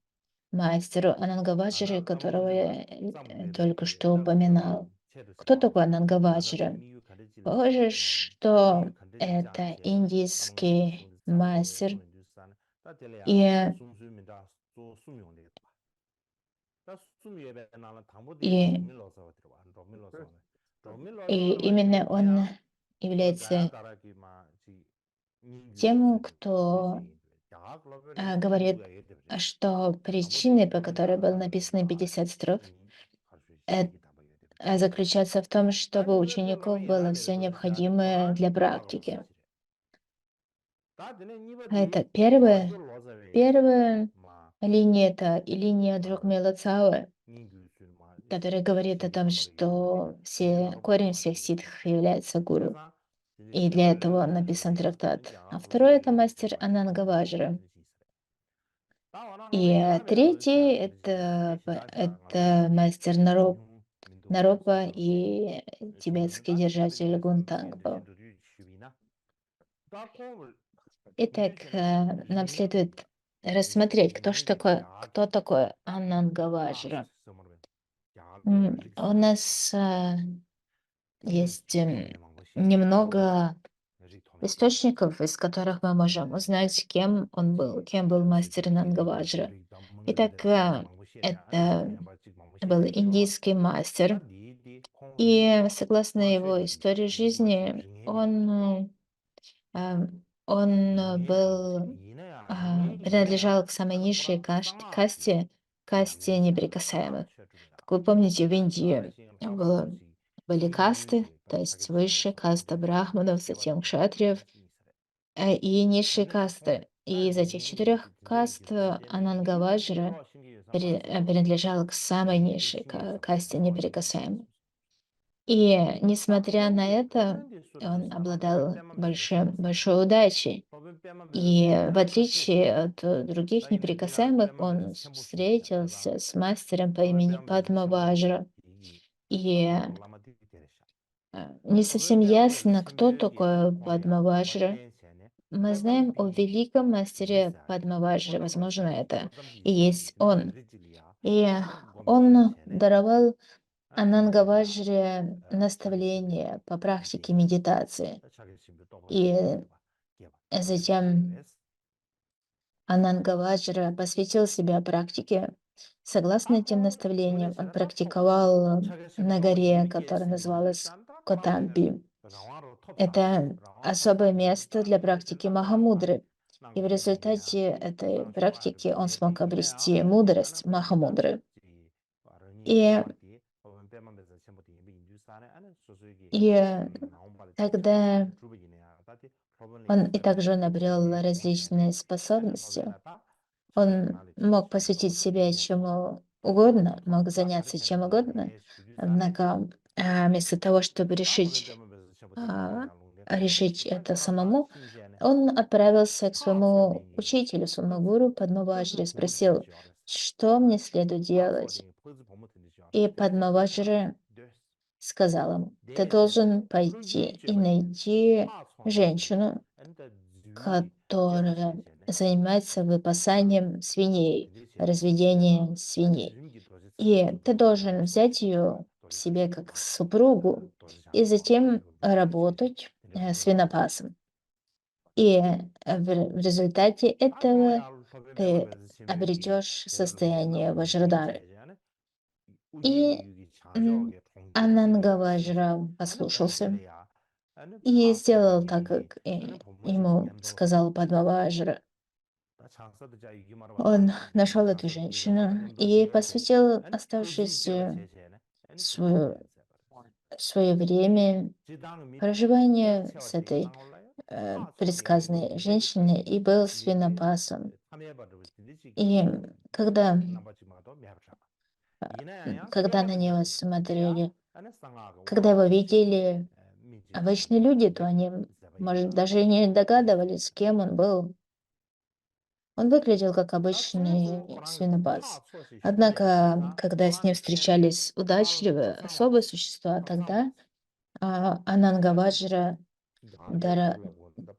[SPEAKER 2] мастеру
[SPEAKER 1] ta da
[SPEAKER 2] Анангаваджаре,
[SPEAKER 1] lama
[SPEAKER 2] которого
[SPEAKER 1] ju ba
[SPEAKER 2] я
[SPEAKER 1] sam de de
[SPEAKER 2] только
[SPEAKER 1] de
[SPEAKER 2] что
[SPEAKER 1] da lo da
[SPEAKER 2] упоминал.
[SPEAKER 1] che de
[SPEAKER 2] Кто
[SPEAKER 1] sa
[SPEAKER 2] такой
[SPEAKER 1] ta da
[SPEAKER 2] Анангаваджара?
[SPEAKER 1] mi yu ka de ji le
[SPEAKER 2] Похоже,
[SPEAKER 1] mi yu
[SPEAKER 2] что
[SPEAKER 1] ka de ji ja
[SPEAKER 2] это
[SPEAKER 1] che lama nga ju
[SPEAKER 2] индийский
[SPEAKER 1] sung de sam de
[SPEAKER 2] мастер,
[SPEAKER 1] sung ju sa ta de le ya
[SPEAKER 2] и,
[SPEAKER 1] sung su mi da so sum yong de ba ta sum ye be na la thang bo de ro
[SPEAKER 2] и,
[SPEAKER 1] mi lo so de ba ro mi lo so ne ro mi lo so
[SPEAKER 2] и
[SPEAKER 1] de ba ji
[SPEAKER 2] именно
[SPEAKER 1] ma
[SPEAKER 2] он
[SPEAKER 1] ya go ga ya
[SPEAKER 2] является
[SPEAKER 1] da ra ki ma ji ni ju se
[SPEAKER 2] тем,
[SPEAKER 1] se de
[SPEAKER 2] кто
[SPEAKER 1] ji ja lo be le ji bu
[SPEAKER 2] говорит,
[SPEAKER 1] ya ye de
[SPEAKER 2] что
[SPEAKER 1] thang bo de
[SPEAKER 2] причиной, по
[SPEAKER 1] ro
[SPEAKER 2] которой
[SPEAKER 1] nya
[SPEAKER 2] был
[SPEAKER 1] la de
[SPEAKER 2] написаны
[SPEAKER 1] la
[SPEAKER 2] 50 строф,
[SPEAKER 1] ni ha su shi
[SPEAKER 2] э-
[SPEAKER 1] gi da ba ye de
[SPEAKER 2] заключается в том,
[SPEAKER 1] ta
[SPEAKER 2] чтобы
[SPEAKER 1] ni
[SPEAKER 2] у
[SPEAKER 1] me de lo
[SPEAKER 2] учеников
[SPEAKER 1] yin la
[SPEAKER 2] было
[SPEAKER 1] le
[SPEAKER 2] все
[SPEAKER 1] do ji sa de
[SPEAKER 2] необходимое
[SPEAKER 1] Quran
[SPEAKER 2] для
[SPEAKER 1] la lo sa
[SPEAKER 2] практики.
[SPEAKER 1] ji ta de ne ni ba
[SPEAKER 2] Это
[SPEAKER 1] di lo
[SPEAKER 2] первое.
[SPEAKER 1] ju lo za we
[SPEAKER 2] Первая
[SPEAKER 1] ma
[SPEAKER 2] линия — это и линия
[SPEAKER 1] ma
[SPEAKER 2] Джогмела Цао,
[SPEAKER 1] ni ju su ma
[SPEAKER 2] которая говорит о
[SPEAKER 1] shin
[SPEAKER 2] том,
[SPEAKER 1] pa ba ye de de
[SPEAKER 2] что
[SPEAKER 1] shin de na
[SPEAKER 2] все
[SPEAKER 1] ro pa de
[SPEAKER 2] корень
[SPEAKER 1] ma
[SPEAKER 2] всех
[SPEAKER 1] ji
[SPEAKER 2] ситхов является
[SPEAKER 1] che
[SPEAKER 2] гуру.
[SPEAKER 1] sa ji
[SPEAKER 2] И
[SPEAKER 1] che
[SPEAKER 2] для
[SPEAKER 1] ba le
[SPEAKER 2] этого
[SPEAKER 1] lo de
[SPEAKER 2] написан
[SPEAKER 1] de
[SPEAKER 2] трактат.
[SPEAKER 1] ja
[SPEAKER 2] А
[SPEAKER 1] lo be
[SPEAKER 2] второй —
[SPEAKER 1] le
[SPEAKER 2] это
[SPEAKER 1] ye de
[SPEAKER 2] мастер
[SPEAKER 1] ma de
[SPEAKER 2] Ананга
[SPEAKER 1] ta de
[SPEAKER 2] Важра.
[SPEAKER 1] ni si se ta wa na lo
[SPEAKER 2] И
[SPEAKER 1] me yin la le lo
[SPEAKER 2] третий —
[SPEAKER 1] sa de ji che
[SPEAKER 2] это,
[SPEAKER 1] shi da ja nga lo
[SPEAKER 2] это мастер
[SPEAKER 1] min du ge so
[SPEAKER 2] Наропа
[SPEAKER 1] lo se
[SPEAKER 2] и
[SPEAKER 1] so lo
[SPEAKER 2] тибетский
[SPEAKER 1] ta de de
[SPEAKER 2] держатель
[SPEAKER 1] ge shin de
[SPEAKER 2] Гунтангпо.
[SPEAKER 1] shin de shi bi na ta ko ni
[SPEAKER 2] Итак,
[SPEAKER 1] ju chen
[SPEAKER 2] нам
[SPEAKER 1] yin
[SPEAKER 2] следует
[SPEAKER 1] yin
[SPEAKER 2] рассмотреть,
[SPEAKER 1] yin ge ja
[SPEAKER 2] кто такой
[SPEAKER 1] la
[SPEAKER 2] Анангаваджра.
[SPEAKER 1] so mo ja rik
[SPEAKER 2] У
[SPEAKER 1] sam
[SPEAKER 2] нас
[SPEAKER 1] yin
[SPEAKER 2] есть
[SPEAKER 1] me mang bo shi
[SPEAKER 2] немного
[SPEAKER 1] rik thon de de
[SPEAKER 2] источников, из которых мы можем узнать, кем он был, кем был
[SPEAKER 1] ji
[SPEAKER 2] мастер
[SPEAKER 1] ge de de
[SPEAKER 2] Нангаваджра.
[SPEAKER 1] rik dam meng de
[SPEAKER 2] Итак,
[SPEAKER 1] de la rik mang bo shi ya rik
[SPEAKER 2] это
[SPEAKER 1] me ba chi mang bo shi
[SPEAKER 2] был
[SPEAKER 1] de de wa
[SPEAKER 2] индийский
[SPEAKER 1] ta
[SPEAKER 2] мастер,
[SPEAKER 1] di di khong
[SPEAKER 2] И согласно его истории жизни, он был, принадлежал к самой низшей касте неприкасаемых. Как вы помните, в Индии было, были касты, то есть высшая каста брахманов, затем кшатриев, и низшие касты. И из этих четырех каст Анангаваджра принадлежал к самой низшей касте неприкасаемых. И несмотря на это, он обладал большой удачей. И в отличие от других неприкасаемых, он встретился с мастером по имени Падмаважра. И не совсем ясно, кто такой Падмаважра. Мы знаем о великом мастере Падмаваджре, возможно, это и есть он. И он даровал Анангаваджре наставления по практике медитации. И затем Анангаваджра посвятил себя практике. Согласно этим наставлениям, он практиковал на горе, которая называлась Котампи. Это особое место для практики Махамудры. И в результате этой практики он смог обрести мудрость Махамудры. И, и тогда также он обрел различные способности. Он мог посвятить себя чему угодно, мог заняться чем угодно, однако вместо того, чтобы а, решить это самому, он отправился к своему учителю, своему гуру Падмаваджре, спросил, что мне следует делать. И Падмаваджра сказал ему, ты должен пойти и найти женщину, которая занимается выпасанием свиней, разведением свиней. И ты должен взять ее себе как супругу и затем работать свинопасом. И в результате этого ты обретешь состояние вajradhары. И Анангаваджра послушался и сделал так, как ему сказал Падмаваджра. Он нашел эту женщину и посвятил оставшееся свое, свое время проживанию с этой предсказанной женщиной и был свинопасом. И когда, когда на него смотрели, когда его видели обычные люди, то они, может, даже и не догадывались, кем он был. Он выглядел как обычный свинопас. Однако, когда с ним встречались удачливые особые существа, тогда Анангаваджра дара-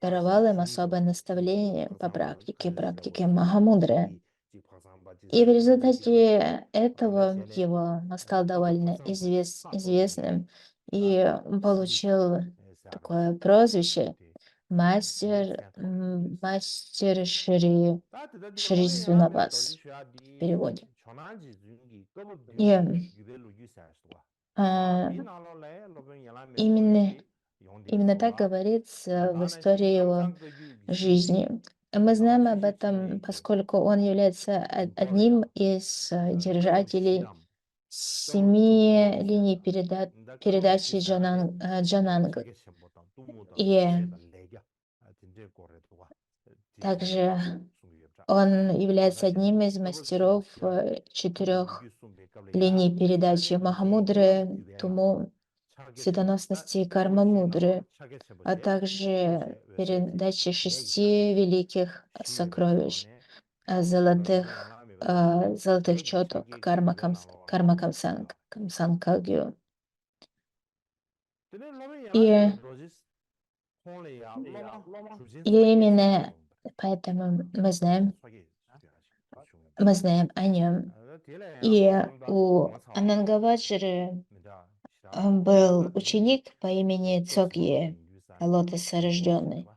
[SPEAKER 2] даровал им особое наставление по практике Махамудры. И в результате этого его он стал довольно известным и получил такое прозвище мастер Шри Сунабас в переводе. И а, именно, именно так говорится в истории его жизни. Мы знаем об этом, поскольку он является одним из держателей 7 линий передачи Джананга. И также он является одним из мастеров 4 линий передачи Махамудры, Туму, Светоносности Карма Мудры, а также передачи 6 великих сокровищ, золотых четок Карма Камсанкагью. И именно поэтому мы знаем о нем. И у Анангаваджры был ученик по имени Цогье, лотосорожденный.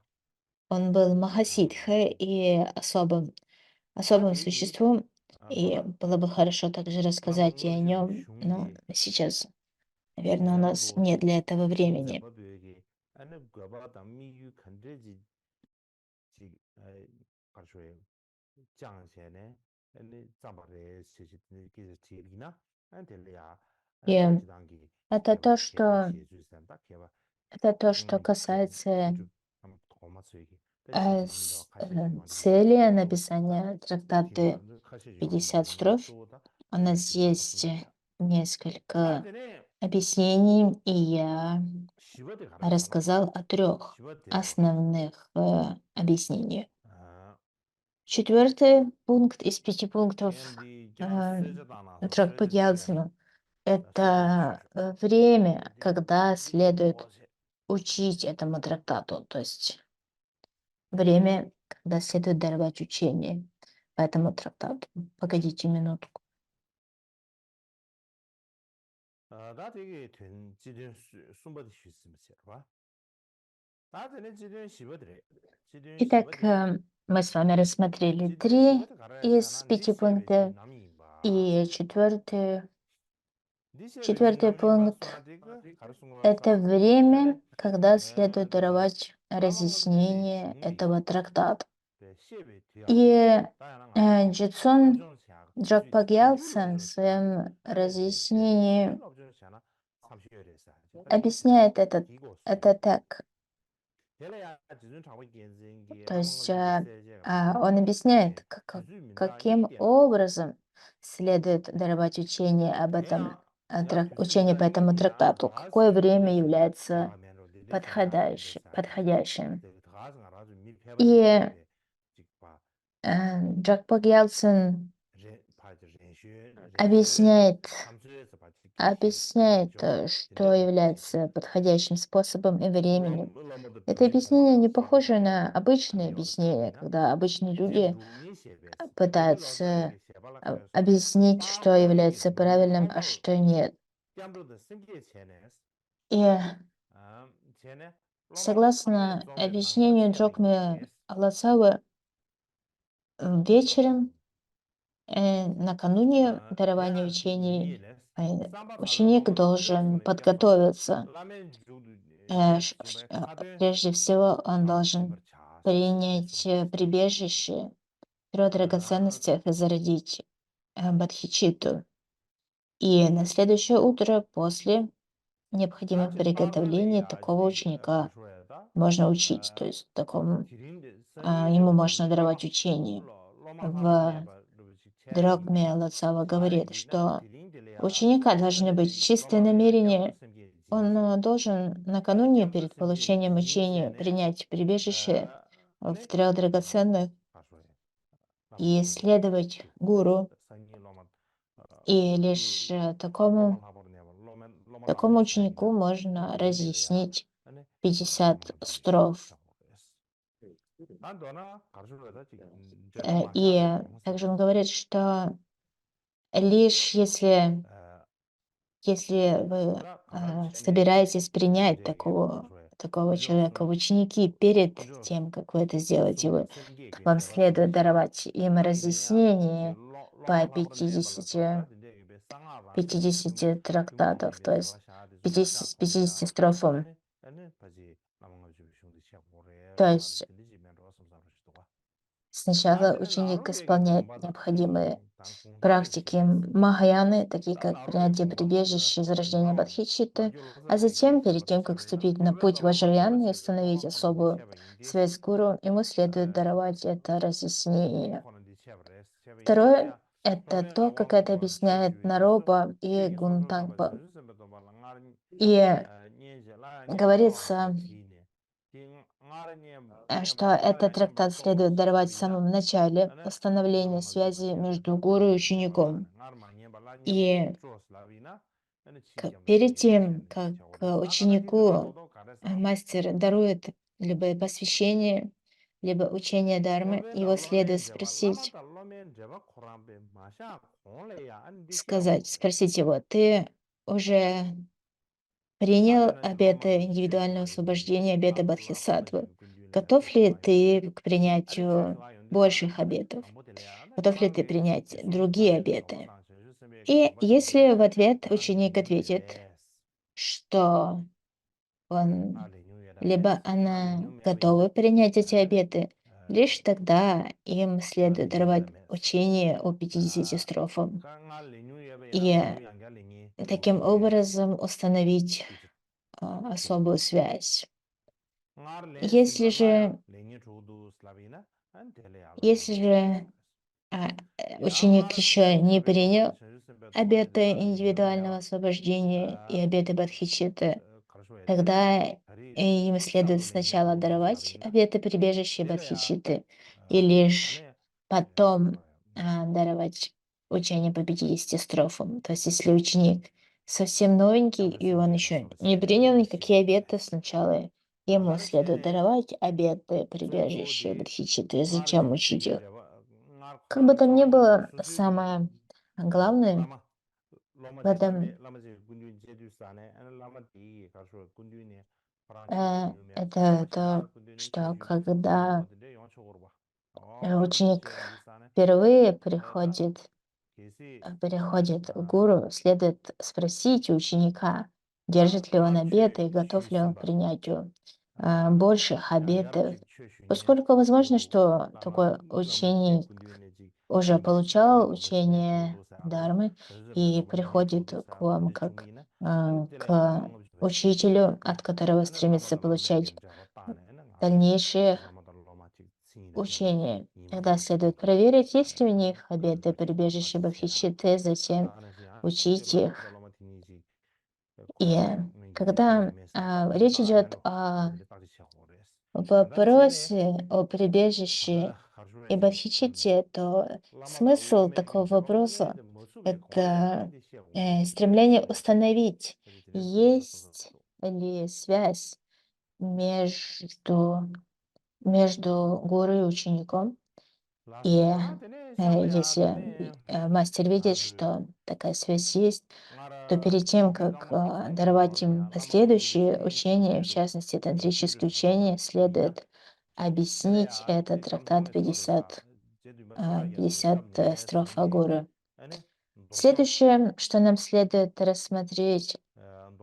[SPEAKER 2] Он был Махасидхой и особым существом, и было бы хорошо также рассказать и о нем, но сейчас Наверное, у нас нет для этого времени. И это то, что касается цели написания трактата 50 строф. У нас есть несколько объяснений, и я рассказал о трех основных объяснениях. Четвертый пункт из 5 пунктов трактата Гяльцина — это время, когда следует учить этому трактату, то есть время, когда следует даровать учение по этому трактату. Погодите минутку.
[SPEAKER 1] 나 되게 된 지든 숨바디 쉬스면서 봐. 나한테는 지든 시버드래. 지든
[SPEAKER 2] Итак,
[SPEAKER 1] 시버드래.
[SPEAKER 2] мы с вами рассмотрели
[SPEAKER 1] 지든
[SPEAKER 2] 3
[SPEAKER 1] 시버드
[SPEAKER 2] из
[SPEAKER 1] 가라야잖아.
[SPEAKER 2] 5
[SPEAKER 1] 리시베 지
[SPEAKER 2] пунктов.
[SPEAKER 1] 남이 봐.
[SPEAKER 2] И
[SPEAKER 1] 리시베 지
[SPEAKER 2] четвертый
[SPEAKER 1] 남이 봐.
[SPEAKER 2] пункт
[SPEAKER 1] 소나디가
[SPEAKER 2] —
[SPEAKER 1] 가르sun
[SPEAKER 2] это
[SPEAKER 1] 거서.
[SPEAKER 2] время, когда следует
[SPEAKER 1] 네.
[SPEAKER 2] даровать
[SPEAKER 1] 라망을 되게
[SPEAKER 2] разъяснение
[SPEAKER 1] 중리.
[SPEAKER 2] этого трактата.
[SPEAKER 1] 네, 시베 뒤야.
[SPEAKER 2] И
[SPEAKER 1] 다양한 거.
[SPEAKER 2] Джитсон
[SPEAKER 1] 업종 시작.
[SPEAKER 2] Джокпагьялсон в
[SPEAKER 1] 비율로
[SPEAKER 2] своем
[SPEAKER 1] 아니,
[SPEAKER 2] разъяснении
[SPEAKER 1] 비율로 업종 시작나. 30여에서.
[SPEAKER 2] объясняет это так. То есть он объясняет, каким образом следует даровать учение об этом, учение по этому трактату, какое время является подходящим. И Джокпак Ялцин объясняет, что является подходящим способом и временем. Это объяснение не похоже на обычные объяснения, когда обычные люди пытаются объяснить, что является правильным, а что нет. И согласно объяснению Джокме Алацавы, вечером, накануне дарования учений, ученик должен подготовиться. Прежде всего, он должен принять прибежище в драгоценностях и зародить бодхичитту. И на следующее утро, после необходимых приготовлений, такого ученика можно учить, то есть ему можно даровать учение. В Дрогме Лацава говорит, что у ученика должны быть чистые намерения. Он должен накануне перед получением учения принять прибежище в 3 драгоценных и следовать гуру. И лишь такому ученику можно разъяснить 50 строф. И также он говорит, что лишь если вы собираетесь принять такого человека в ученики перед тем, как вы это сделаете, вам следует даровать им разъяснение по 50 трактатов, то есть 50 строфам. То есть сначала ученик исполняет необходимые практики Махаяны, такие как принятие прибежища, зарождение Бодхичитты, а затем, перед тем, как вступить на путь Ваджраяны и установить особую связь с гуру, ему следует даровать это разъяснение. Второе — это то, как это объясняет Нароба и Гунтангпа. И говорится, что этот трактат следует даровать в самом начале установления связи между гуру и учеником. И перед тем, как ученику мастер дарует либо посвящение, либо учение дharмы, его следует спросить его: ты уже принял обеты индивидуального освобождения, обеты бодхисаттвы? Готов ли ты к принятию больших обетов? Готов ли ты принять другие обеты? И если в ответ ученик ответит: что он либо она готова
[SPEAKER 1] готова
[SPEAKER 2] принять эти обеты, лишь тогда им следует даровать учение о 50 строфам. И таким образом установить особую связь. Если же, если же ученик еще не принял обеты индивидуального освобождения и обеты Бодхичитты, тогда им следует сначала даровать обеты прибежища Бодхичитты, и лишь потом даровать учение по 50 строфам. То есть если ученик совсем новенький, и он еще не принял никакие обеты, сначала ему следует даровать обеты прибежища Бодхичитты, и затем учить их. Как бы там ни было, самое главное в этом это то, что когда ученик впервые переходит к гуру, следует спросить у ученика, держит ли он обеты и готов ли он к принятию больших обетов, поскольку возможно, что такой ученик уже получал учение Дармы и приходит к вам как к учителю, от которого стремится получать дальнейшие учения. Тогда следует проверить, есть ли у них обеты прибежище Бадхичитты, затем учить их. И когда речь идет о вопросе о прибежище и Бодхичитте, то смысл такого вопроса — это стремление установить, есть ли связь между, между гуру и учеником. И если мастер видит, что такая связь есть, то перед тем, как даровать им последующие учения, в частности, тантрические учения, следует объяснить этот трактат 50 строф Агуры. Следующее, что нам следует рассмотреть,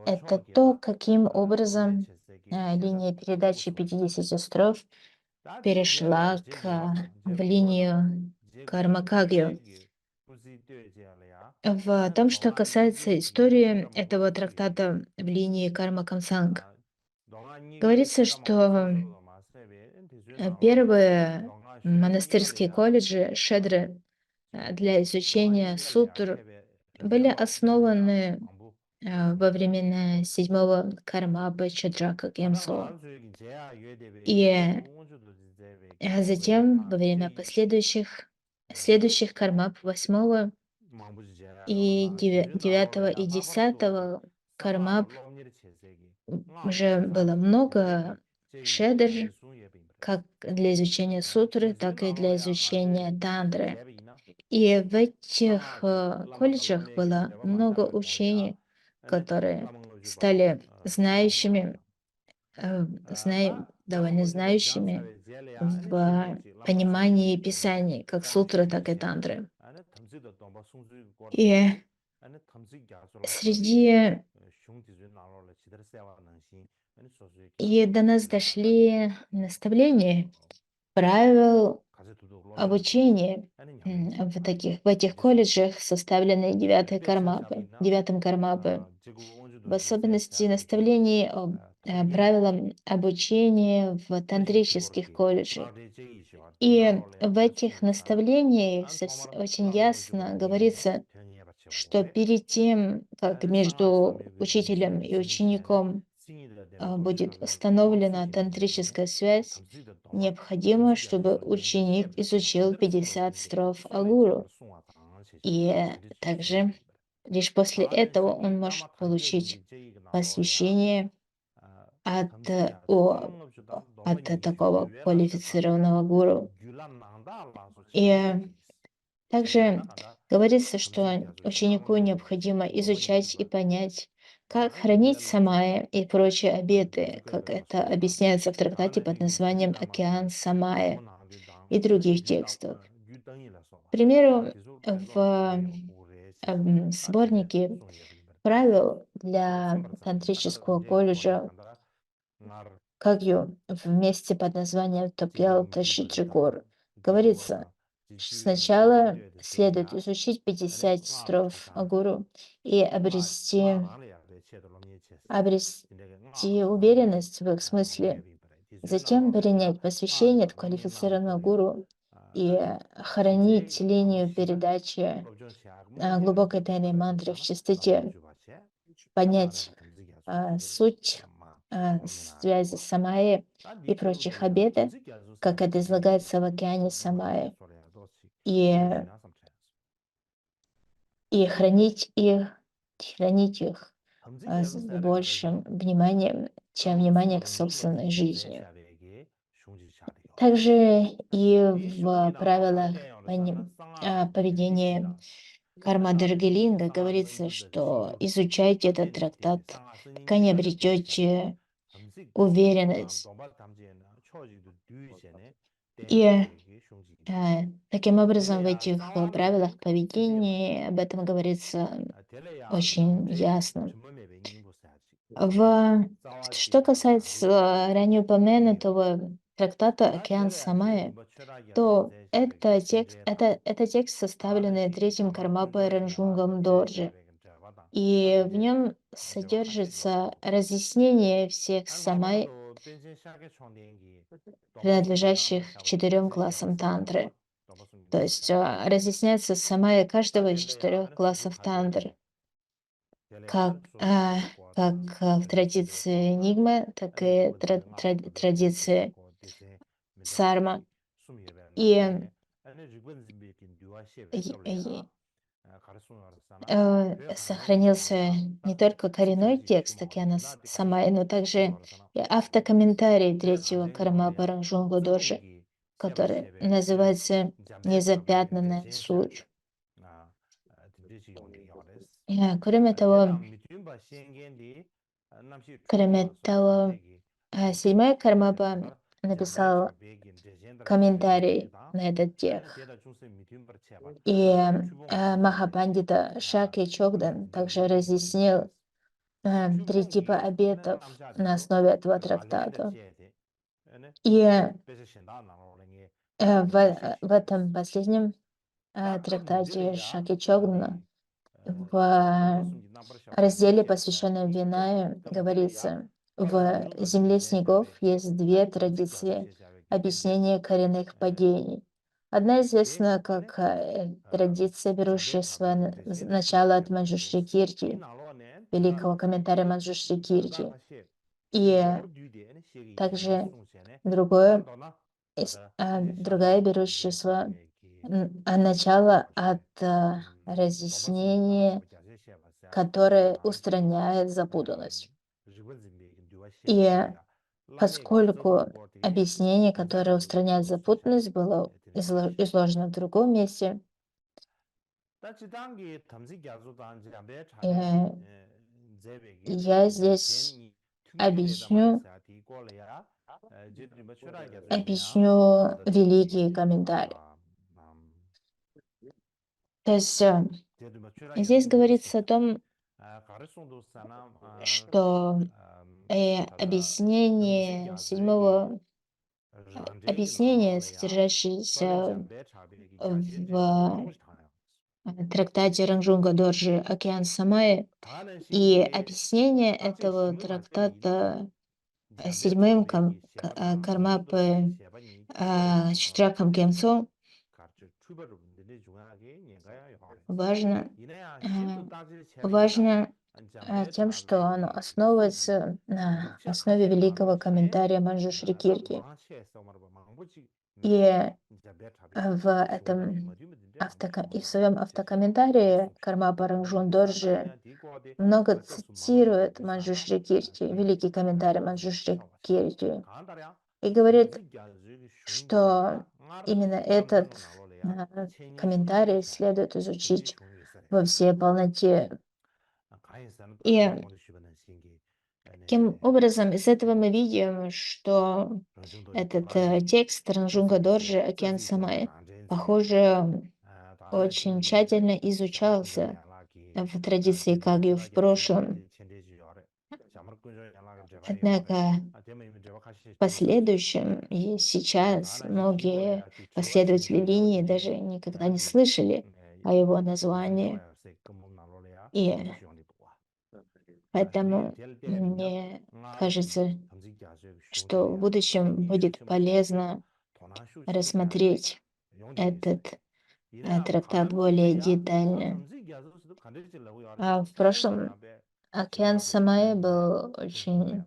[SPEAKER 2] это то, каким образом линия передачи 50 строф перешла в линию Кармакагью. В том, что касается истории этого трактата в линии Карма Камсанг, говорится, что первые монастырские колледжи Шедры для изучения сутр были основаны во времена седьмого Кармапы Чадрака Кемсо. И затем, во время следующих Кармап восьмого и девятого и десятого Кармап уже было много шедр, как для изучения сутры, так и для изучения тантры. И в этих колледжах было много учений, которые стали знающими, довольно знающими в понимании писаний, как сутры, так и тантры. И среди и до нас дошли наставления, правил обучения в этих колледжах, составленные девятым кармапы, в особенности наставлений о правилам обучения в тантрических колледжах. И в этих наставлениях очень ясно говорится, что перед тем, как между учителем и учеником будет установлена тантрическая связь, необходимо, чтобы ученик изучил 50 строф Агуру. И также лишь после этого он может получить посвящение от, от такого квалифицированного гуру. И также говорится, что ученику необходимо изучать и понять, как хранить самая и прочие обеты, как это объясняется в трактате под названием «Океан Самая» и других текстов. К примеру, в сборнике правил для тантрического колледжа Кагью в месте под названием Топьял Ташитригор говорится, сначала следует изучить 50 строф гуру и обрести уверенность в их смысле, затем принять посвящение от квалифицированного гуру и хранить линию передачи глубокой тайной мантры в чистоте, понять суть связи самаи и прочих обетов, как это излагается в океане самаи, и, и хранить их с большим вниманием, чем внимание к собственной жизни. Также и в правилах поведения карма Даргелинга говорится, что изучайте этот трактат, пока не обретете уверенность. И таким образом в этих правилах поведения об этом говорится очень ясно. Что касается ранее упомянутого трактата «Океан Самая», то это текст, составленный третьим Кармапой Ранжунгом Дорджи, и в нем содержится разъяснение всех самай, принадлежащих к 4 классам тантры. То есть разъясняется самая каждого из 4 классов тантры, как в традиции Нигма, так и традиции Сарма. И сохранился не только коренной текст океана Самай, но также и автокомментарий третьего Кармапа Ранжунга Доржи, который называется «Незапятнанная суть». Кроме того, седьмой Кармапа написал комментарий на этот текст. И Махапандита Шаки Чогдан также разъяснил 3 типа обетов на основе этого трактата. И в этом последнем трактате Шаки Чогдана в разделе, посвященном Винаю, говорится, в земле снегов есть 2 традиции объяснения коренных падений. Одна известна как традиция, берущая свое начало от Манджушри Кирти, великого комментария Манджушри Кирти. И также другая, берущая свое начало от разъяснения, которое устраняет запутанность. И поскольку объяснение, которое устраняет запутанность, было изложено в другом месте, я здесь объясню великий комментарий. То есть здесь говорится о том, что объяснение содержащееся в трактате Ранжунга Доржи «Океан Самаи», и объяснение этого трактата седьмым Кармапы Читраком Кемцо важно тем, что оно основывается на основе великого комментария Манджушри Кирти. И в своем автокомментарии Кармапа Ранжун Доржи много цитирует Манджушри Кирти, великий комментарий Манджушри Кирти, и говорит, что именно этот комментарий следует изучить во всей полноте. И таким образом, из этого мы видим, что этот текст Ранжунга Доржи «Океан Самай», похоже, очень тщательно изучался в традиции, как и в прошлом. Однако в последующем и сейчас многие последователи линии даже никогда не слышали о его названии. И поэтому мне кажется, что в будущем будет полезно рассмотреть этот трактат более детально. А в прошлом океан Самаи был очень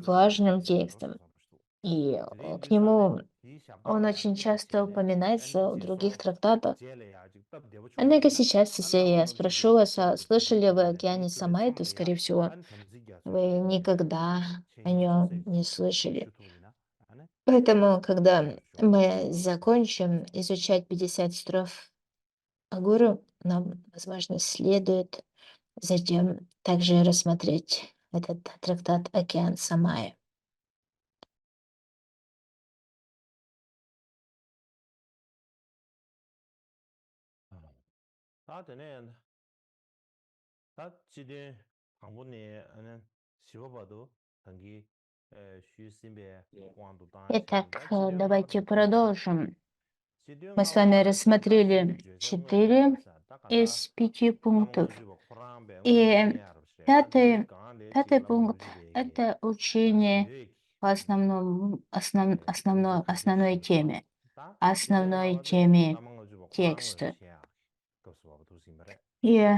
[SPEAKER 2] важным текстом, и к нему он очень часто упоминается в других трактатах. Однако сейчас, если я спрошу вас, а слышали вы о океане Самаи, то, скорее всего, вы никогда о нем не слышали. Поэтому, когда мы закончим изучать 50 строф Агуру, нам, возможно, следует затем также рассмотреть этот трактат «Океан Самаи». Итак, давайте продолжим. Мы с вами рассмотрели 4 из 5 пунктов. И пятый пункт — это учение по основной теме текста. И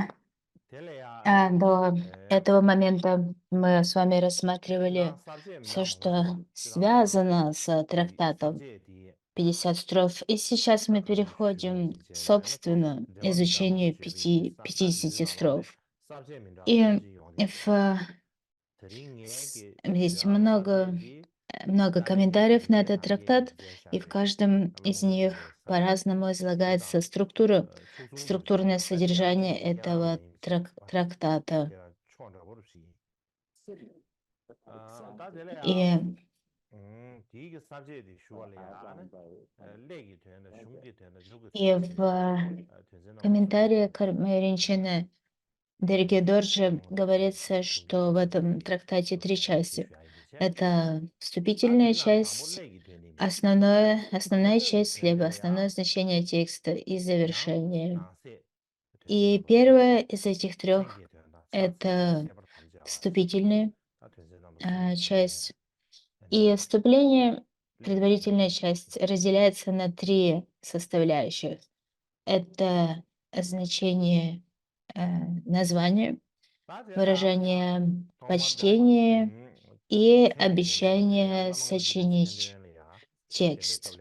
[SPEAKER 2] до этого момента мы с вами рассматривали все, что связано с трактатом 50 строф. И сейчас мы переходим, собственно, к изучению 50 строф. И есть много комментариев на этот трактат, и в каждом из них по-разному излагается структурное содержание этого трактата. И в комментарии Кармеринчина Дороги Дорджи говорится, что в этом трактате 3 части. Это вступительная часть, основная часть слева, основное значение текста и завершение. И первая из этих 3 — это вступительная часть. И вступление, предварительная часть, разделяется на 3 составляющих. Это значение названия, выражение почтения и обещание сочинить текст.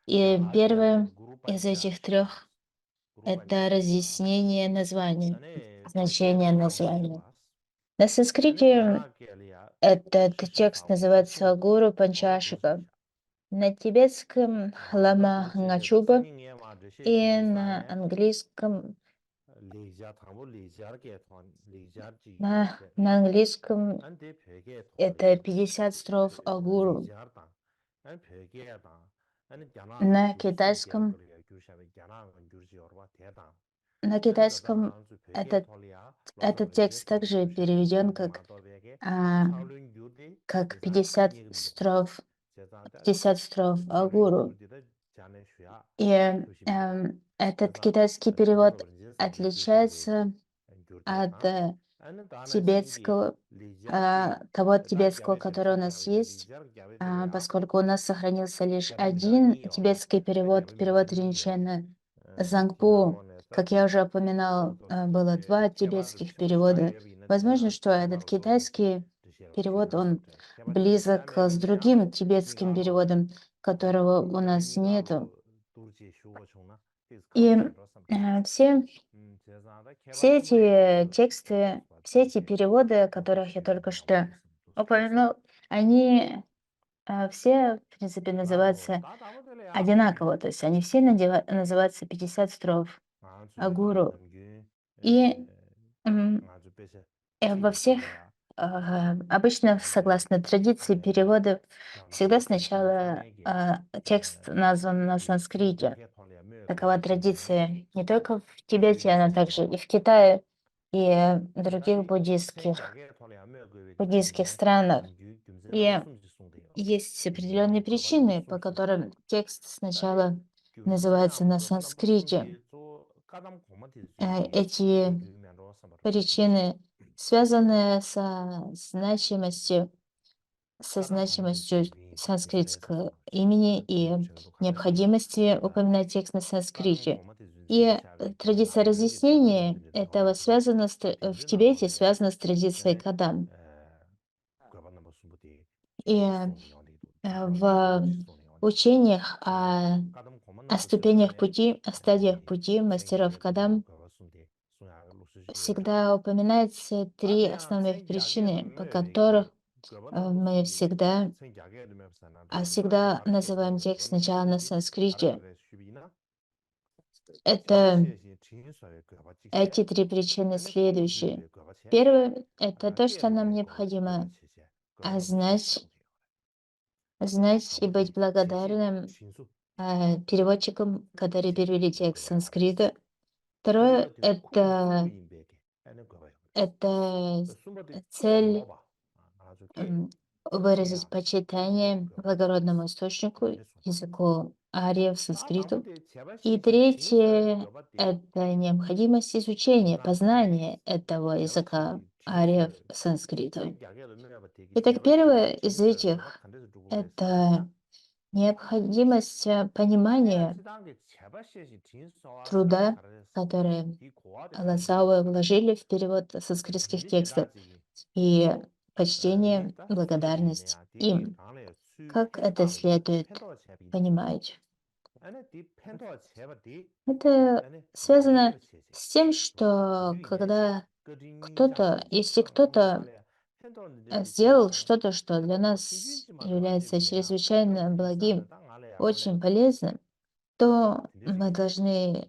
[SPEAKER 2] И первое из этих 3 — это разъяснение названия, значение названия. На санскрите этот текст называется Гуру Панчашика, на тибетском Лама Ngachubha и на английском это 50 строф о гуру. На китайском этот текст также переведен как 50 строф о гуру. И этот китайский перевод отличается от того тибетского, который у нас есть, поскольку у нас сохранился лишь один тибетский перевод Ринчена Зангпо. Как я уже упоминал, было 2 тибетских перевода. Возможно, что этот китайский перевод, он близок с другим тибетским переводом, которого у нас нету. И все эти тексты, все эти переводы, о которых я только что упомянул, они все, в принципе, называются одинаково. То есть они все называются 50 строф о гуру. И во всех, обычно, согласно традиции перевода, всегда сначала текст назван на санскрите. такова традиция не только в Тибете, она также и в Китае, и других буддийских странах. И есть определенные причины, по которым текст сначала называется на санскрите. Эти причины связаны со значимостью санскритского имени и необходимости упоминать текст на санскрите. И традиция разъяснения этого в Тибете связана с традицией кадам. И в учениях о ступенях пути, о стадиях пути мастеров кадам всегда упоминается три основных причины, по которых мы всегда называем текст сначала на санскрите. Это эти три причины следующие. Первое — это то, что нам необходимо знать, знать и быть благодарным переводчикам, которые перевели текст с санскрита. Второе — это цель выразить почитание благородному источнику, языку ариев, санскриту. И третье — это необходимость изучения, познания этого языка ариев, санскрита. Итак, первое из этих — это необходимость понимания труда, который Лосао вложили в перевод санскритских текстов, и почтение, благодарность им. Как это следует понимать? Это связано с тем, что если кто-то сделал что-то, что для нас является чрезвычайно благим, очень полезным, то мы должны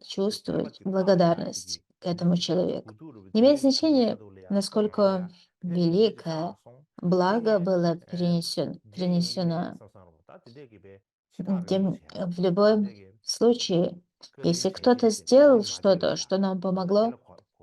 [SPEAKER 2] чувствовать благодарность к этому человеку. Не имеет значения, насколько великое благо было принесено. В любом случае, если кто-то сделал что-то, что нам помогло,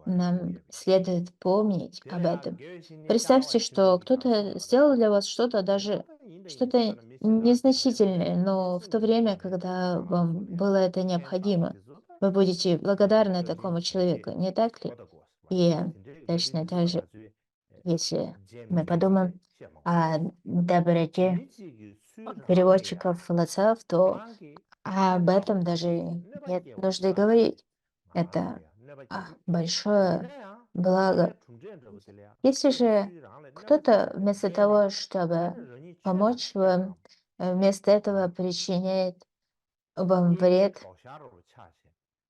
[SPEAKER 2] нам следует помнить об этом. Представьте, что кто-то сделал для вас что-то, даже что-то незначительное, но в то время, когда вам было это необходимо, вы будете благодарны такому человеку, не так ли? И точно так же, если мы подумаем о доброте переводчиков философов, то об этом даже нет нужды говорить. Это большое благо. Если же кто-то вместо того, чтобы помочь вам, вместо этого причиняет вам вред,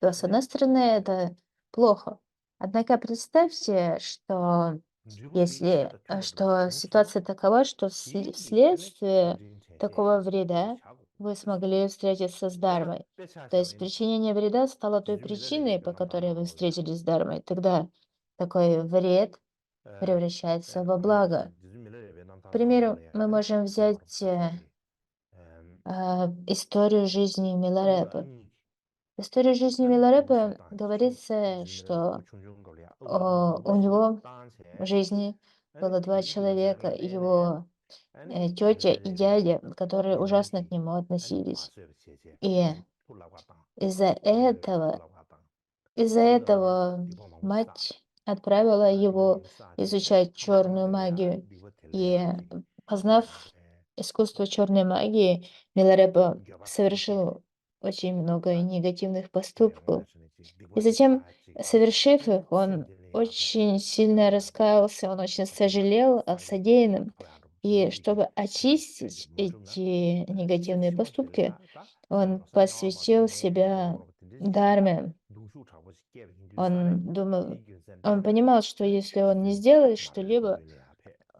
[SPEAKER 2] то, с одной стороны, это плохо. Однако представьте, что ситуация такова, что вследствие такого вреда вы смогли встретиться с Дharмой. То есть причинение вреда стало той причиной, по которой вы встретились с Дharмой. Тогда такой вред превращается во благо. К примеру, мы можем взять историю жизни Миларепы. В истории жизни Миларепы говорится, что у него в жизни было два человека, его тетя и дядя, которые ужасно к нему относились. И из-за этого, из-за этого мать отправила его изучать черную магию. И познав искусство черной магии, Миларепа совершил очень много негативных поступков. И затем, совершив их, он очень сильно раскаялся, он очень сожалел о содеянном. И чтобы очистить эти негативные поступки, он посвятил себя Дharме. Он думал, он понимал, что если он не сделает что-либо,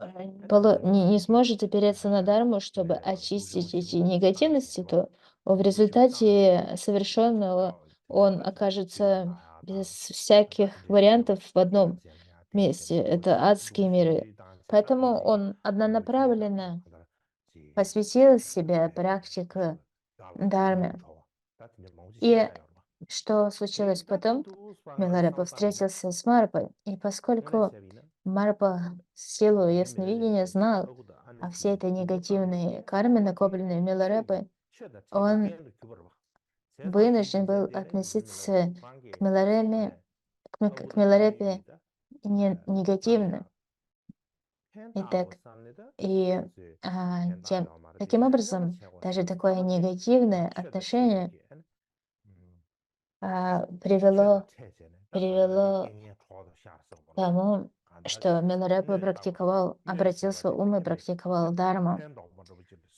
[SPEAKER 2] не сможет опереться на Дharму, чтобы очистить эти негативности, то в результате совершенного он окажется без всяких вариантов в одном месте. Это адские миры. Поэтому он однонаправленно посвятил себя практике Дharме. И что случилось потом? Миларепа встретился с Марпой, и поскольку Марпа в силу ясновидения знал о всей этой негативной карме, накопленной Миларепой, он вынужден был относиться к Миларепе, к Миларепе негативно. Итак, и таким образом, даже такое негативное отношение привело к тому, что Миларепа обратил свой ум и практиковал дарму.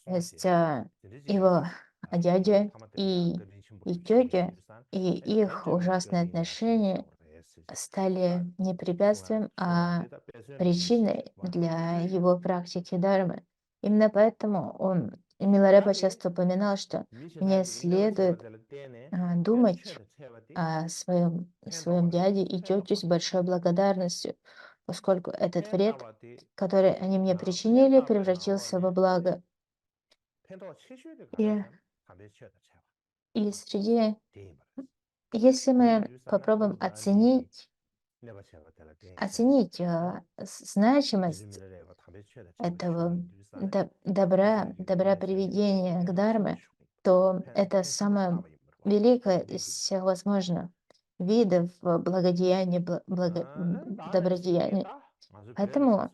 [SPEAKER 2] То есть его дядя и тетя, и их ужасные отношения стали не препятствием, а причиной для его практики дармы. Именно поэтому Миларепа часто упоминал, что мне следует думать о своем дяде и тете с большой благодарностью, поскольку этот вред, который они мне причинили, превратился во благо. И, и если мы попробуем оценить значимость этого добра приведения к дарме, то это самое великое из всех возможных видов благодеяния, добродеяния. Поэтому,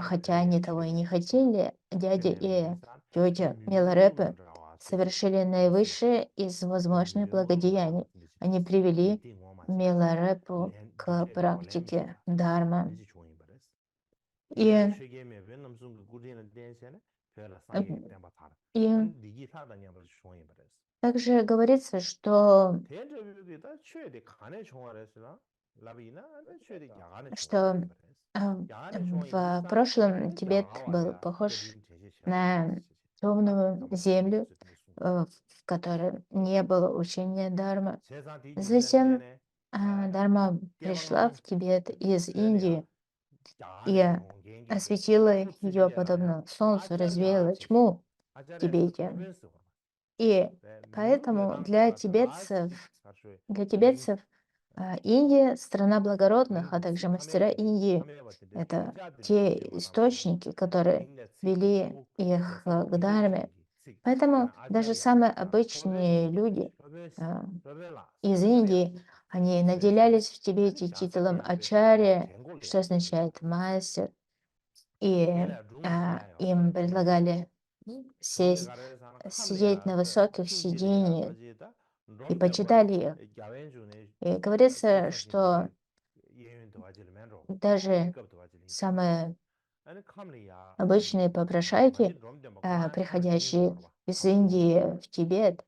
[SPEAKER 2] хотя они того и не хотели, дядя и тетя Миларепы совершили наивысшее из возможных благодеяний. Они привели Миларепу к практике дармы. И, и также говорится, что в прошлом Тибет был похож на темную землю, в которой не было учения Дармы. Затем Дарма пришла в Тибет из Индии и осветила ее подобно солнцу, развеяла тьму в Тибете. И поэтому для тибетцев Индия — страна благородных, а также мастера Индии — это те источники, которые вели их к Дхарме. Поэтому даже самые обычные люди из Индии, они наделялись в Тибете титулом ачарья, что означает мастер, и им предлагали сидеть на высоких сидениях и почитали их. И говорится, что даже самые обычные попрошайки, приходящие из Индии в Тибет,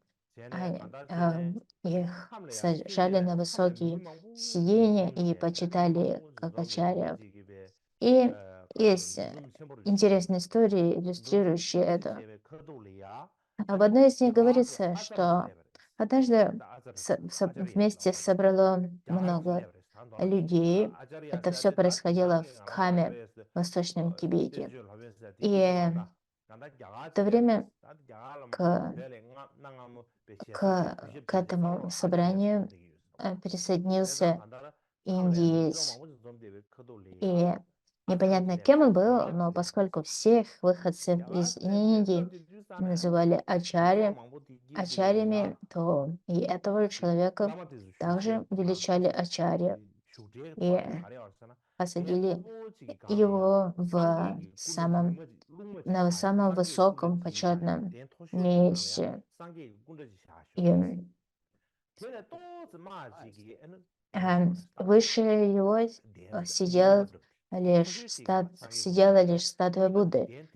[SPEAKER 2] их сажали на высокие сиденья и почитали как ачарьев. И есть интересные истории, иллюстрирующие это. В одной из них говорится, что однажды вместе собрало много людей. Это все происходило в Khame, в Восточном Тибете. И в то время к этому собранию присоединился индиец. И непонятно, кем он был, но поскольку всех выходцев из Индии называли ачарьями, то и этого человека также величали ачарья. И посадили его на самом высоком почетном месте. И выше его сидела лишь статуя Будды.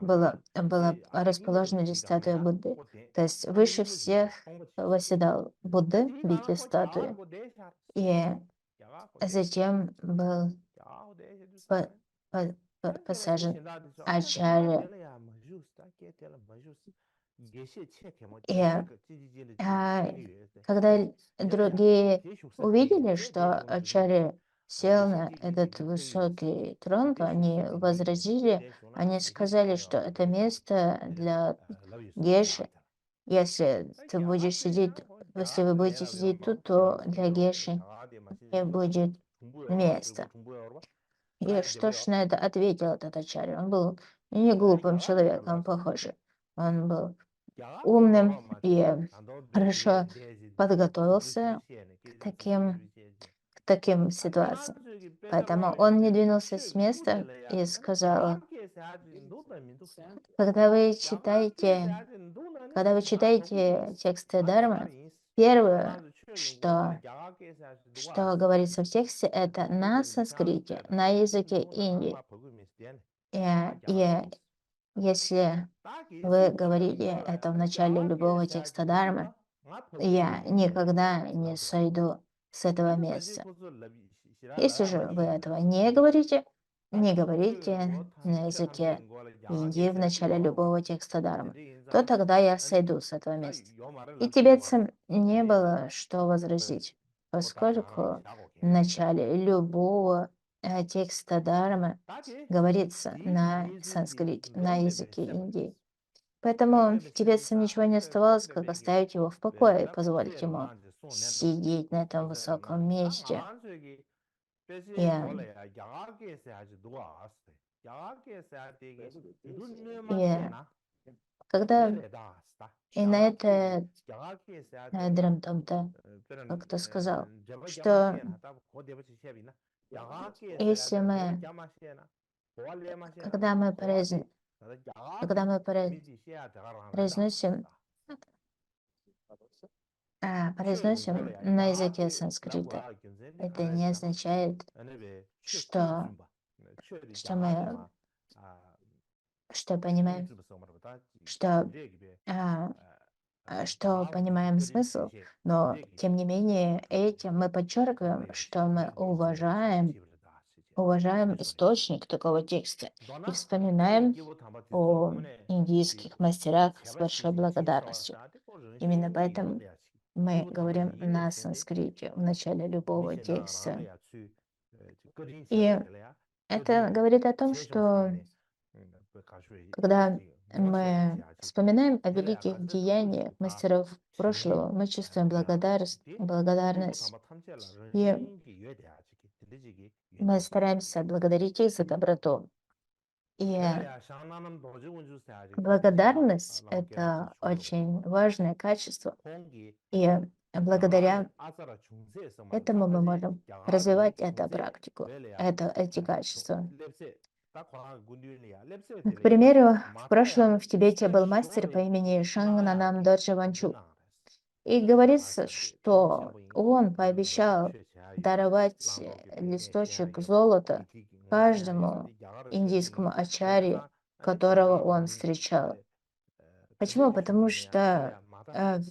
[SPEAKER 2] Была расположена лишь статуя Будды. То есть выше всех восседал Будда в виде статуи. И затем был посажен ачарья. И когда другие увидели, что ачарья сел на этот высокий трон, то они возразили, они сказали, что это место для геши, Если ты будешь сидеть, если вы будете сидеть тут, то для гейши не будет места. И что ж на это ответил этот ачарья? Он был не глупым человеком, похоже. Он был умным и хорошо подготовился к таким ситуациям. Поэтому он не двинулся с места и сказал: когда вы читаете, когда вы читаете тексты Дharмы, первое, что говорится в тексте, это на санскрите, на языке Индии. И если вы говорите это в начале любого текста Дharмы, я никогда не сойду с этого места. Если же вы этого не говорите на языке Индии в начале любого текста Дharмы, то тогда я сойду с этого места. И тибетцам не было что возразить, поскольку в начале любого текста Дharмы говорится на санскрите, на языке Индии. Поэтому тибетцам ничего не оставалось, как оставить его в покое и позволить ему сидеть на этом высоком месте. И, и когда и на это Драмтамта как-то сказал, что если мы, когда мы, произ- когда мы произносим произносим на языке санскрита, это не означает, что, что мы что понимаем, что, а, что понимаем смысл, но тем не менее этим мы подчеркиваем, что мы уважаем источник такого текста и вспоминаем о индийских мастерах с большой благодарностью. Именно поэтому мы говорим на санскрите в начале любого текста. И это говорит о том, что когда мы вспоминаем о великих деяниях мастеров прошлого, мы чувствуем благодарность, и мы стараемся благодарить их за доброту. И благодарность — это очень важное качество, и благодаря этому мы можем развивать эту практику, эти качества. К примеру, в прошлом в Тибете был мастер по имени Шангнанам Дорджи Ванчу. И говорится, что он пообещал даровать листочек золота каждому индийскому ачарье, которого он встречал. Почему? Потому что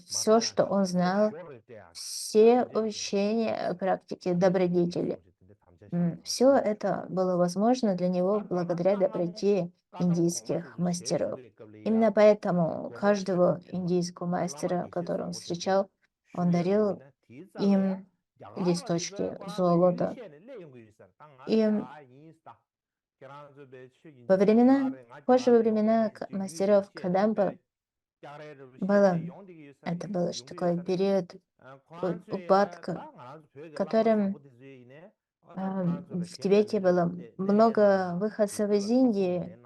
[SPEAKER 2] все, что он знал, все учения практики добродетели, все это было возможно для него благодаря доброте индийских мастеров. Именно поэтому каждого индийского мастера, которого он встречал, он дарил им листочки золота. И позже во времена мастеров Кадампа это был же такой период упадка, которым в Тибете было много выходцев из Индии,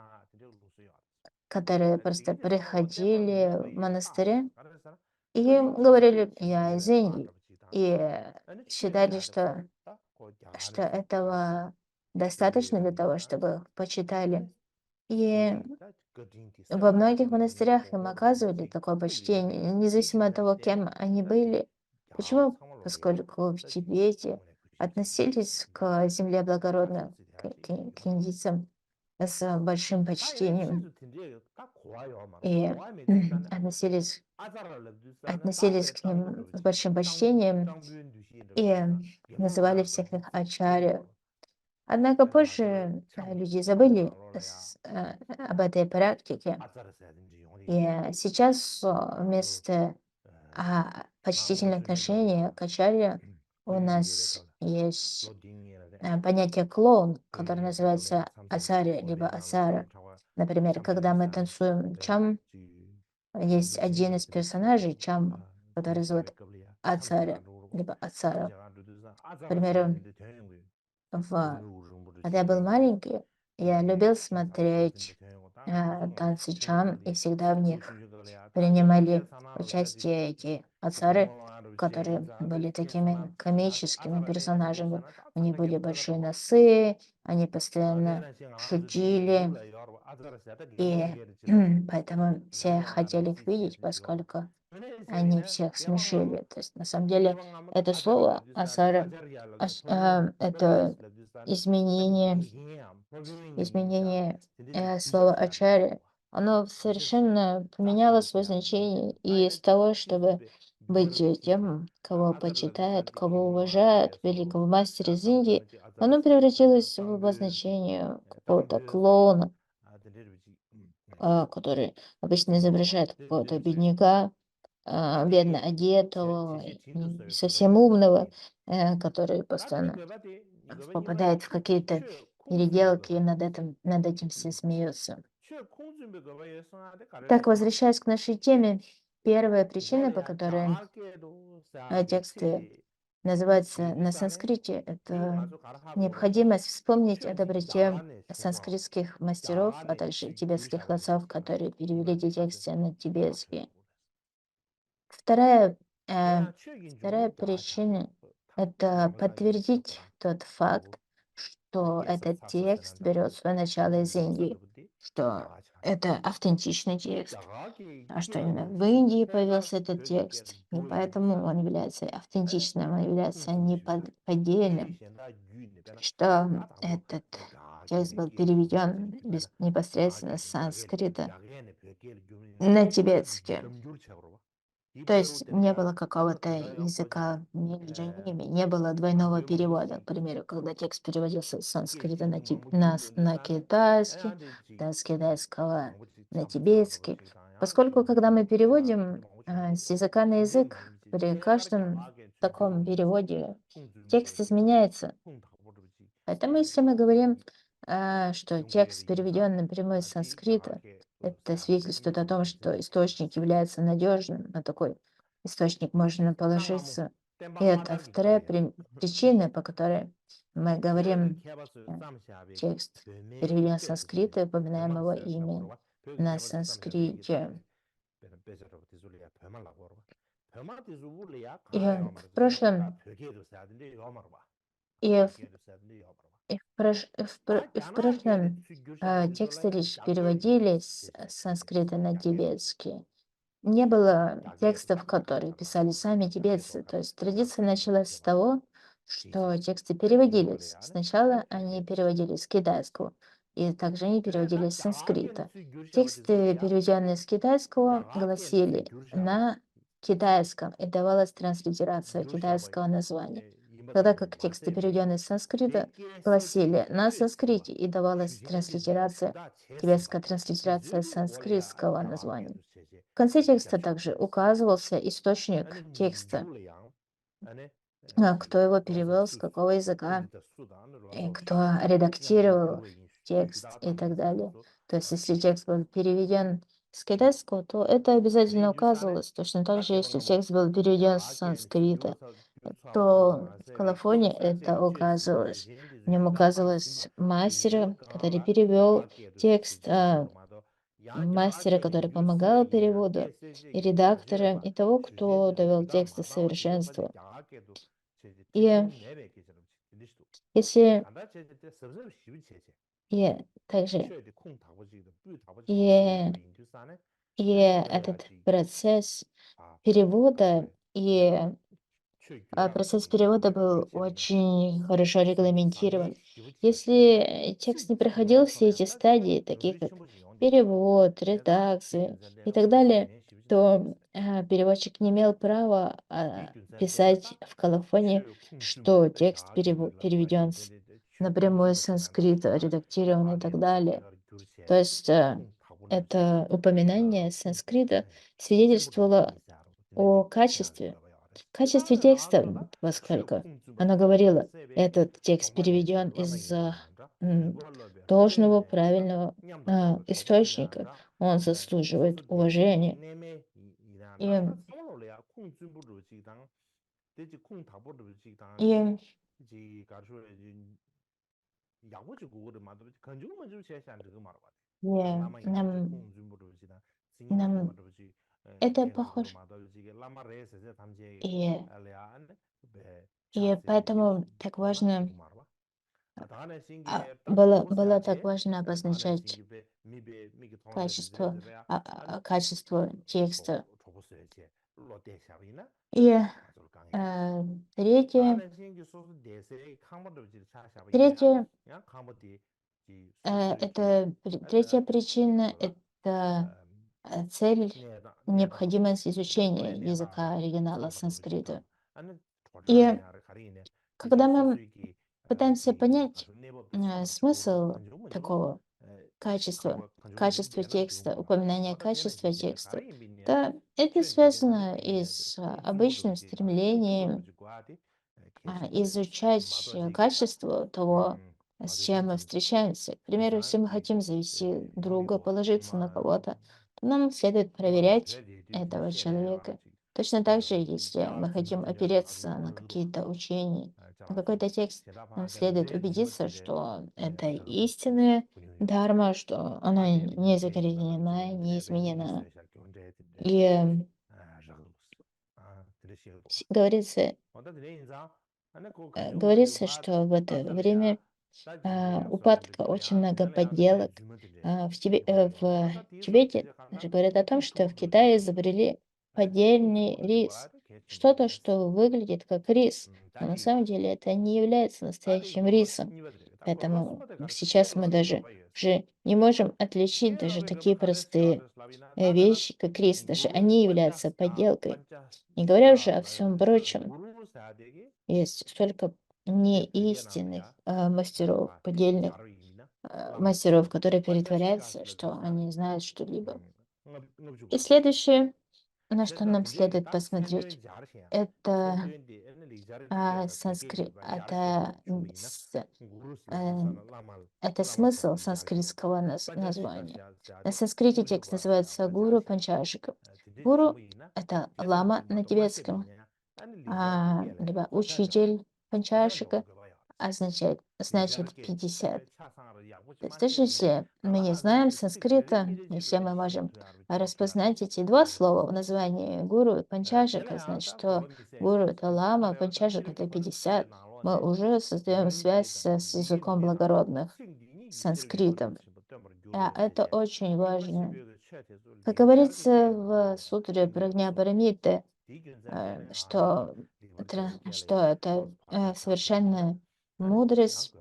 [SPEAKER 2] которые просто приходили в монастыри и говорили: «Я из Индии». И считали, что этого достаточно для того, чтобы их почитали. И во многих монастырях им оказывали такое почтение, независимо от того, кем они были. Почему? Поскольку в Тибете относились к земле благородно, к индийцам с большим почтением и относились к ним с большим почтением и называли всех их ачарья. Однако позже люди забыли об этой практике, и сейчас вместо почтительного отношения к ачарье у нас есть понятие клоун, которое называется ацаря, либо ацара. Например, когда мы танцуем чам, есть один из персонажей, Чам, который зовут Ацаря, либо Ацара. К примеру, когда я был маленький, я любил смотреть танцы Чам, и всегда в них принимали участие эти ацары, которые были такими комическими персонажами. У них были большие носы, они постоянно шутили, и поэтому все хотели их видеть, поскольку они всех смешили. То есть на самом деле это слово "асара" это изменение слова "ачарья". Оно совершенно поменяло свое значение, и из того, чтобы быть тем, кого почитают, кого уважают, великого мастера из Индии, оно превратилось в обозначение какого-то клоуна, который обычно изображает какого-то бедняка, бедно одетого, и совсем умного, который постоянно попадает в какие-то переделки, и над этим все смеются. Так, возвращаясь к нашей теме, первая причина, по которой тексты называются на санскрите, это необходимость вспомнить о доброте санскритских мастеров, а также тибетских лацов, которые перевели эти тексты на тибетский. Вторая, э, вторая причина — это подтвердить тот факт, что этот текст берет свое начало из Индии, что это автентичный текст, а что именно в Индии появился этот текст, и поэтому он является автентичным, он является поддельным, что этот текст был переведен непосредственно с санскрита на тибетский. То есть не было какого-то языка между ними, не было двойного перевода. К примеру, когда текст переводился с санскрита на китайский, да, с китайского на тибетский. Поскольку, когда мы переводим с языка на язык, при каждом таком переводе текст изменяется. Поэтому, если мы говорим, что текст переведен напрямую с санскрита, это свидетельствует о том, что источник является надежным, на такой источник можно положиться. И это вторая причина, по которой мы говорим текст переведен с санскрита и упоминаем его имя на санскрите. И в прошлом, и в в прошлом, тексты лишь переводились с санскрита на тибетский. Не было текстов, которые писали сами тибетцы. То есть традиция началась с того, что тексты переводились. Сначала они переводились с китайского, и также они переводились с санскрита. Тексты, переведенные с китайского, гласили на китайском, и давалась транслитерация китайского названия. Тогда как тексты, переведенные с санскрита, гласили на санскрите, и давалась транслитерация, тибетская транслитерация санскритского названия. В конце текста также указывался источник текста, кто его перевел, с какого языка, и кто редактировал текст и так далее. То есть, если текст был переведен с китайского, то это обязательно указывалось. Точно так же, если текст был переведен с санскрита, то в колофоне это указывалось. В нем указывалось мастера, который перевел текст, мастера, который помогал переводу, и редактора, и того, кто довел текст до совершенства. И если и также и, и этот процесс перевода и процесс перевода был очень хорошо регламентирован. Если текст не проходил все эти стадии, такие как перевод, редакция и так далее, то переводчик не имел права писать в колофоне, что текст переведен напрямую с санскрита, редактирован и так далее. То есть это упоминание санскрита свидетельствовало о качестве текста, поскольку она говорила, этот текст переведен из должного, правильного источника. Он заслуживает уважения. И, и нам это похоже. И, и поэтому так важно, было так важно обозначать качество, качество текста. И третье, третье, третья причина — это цель, необходимость изучения языка оригинала санскрита. И когда мы пытаемся понять смысл такого качества текста, упоминания качества текста, то это связано и с обычным стремлением изучать качество того, с чем мы встречаемся. К примеру, если мы хотим завести друга, положиться на кого-то, то нам следует проверять этого человека. Точно так же, если мы хотим опереться на какие-то учения, на какой-то текст, нам следует убедиться, что это истинная дharma, что она не загрязнена, не изменена. И говорится, говорится, что в это время упадка очень много подделок. В Тибете даже говорят о том, что в Китае изобрели поддельный рис. Что-то, что выглядит как рис, но на самом деле это не является настоящим рисом. Поэтому сейчас мы даже уже не можем отличить даже такие простые вещи, как рис. Даже они являются подделкой. Не говоря уже о всем прочем. Есть столько неистинных мастеров, поддельных мастеров, которые притворяются, что они знают что-либо. И следующее, на что нам следует посмотреть, это э, это смысл санскритского названия. На санскрите текст называется Гуру Панчашика. Гуру — это лама на тибетском, либо учитель Панчашика значит 50. То есть даже если мы не знаем санскрита, если мы можем распознать эти два слова в названии гуру и панчашика, значит, что гуру — это лама, панчашик — это 50, мы уже создаем связь с языком благородных, с санскритом. Это очень важно. Как говорится в сутре Прагняпарамиты, что это совершенная мудрость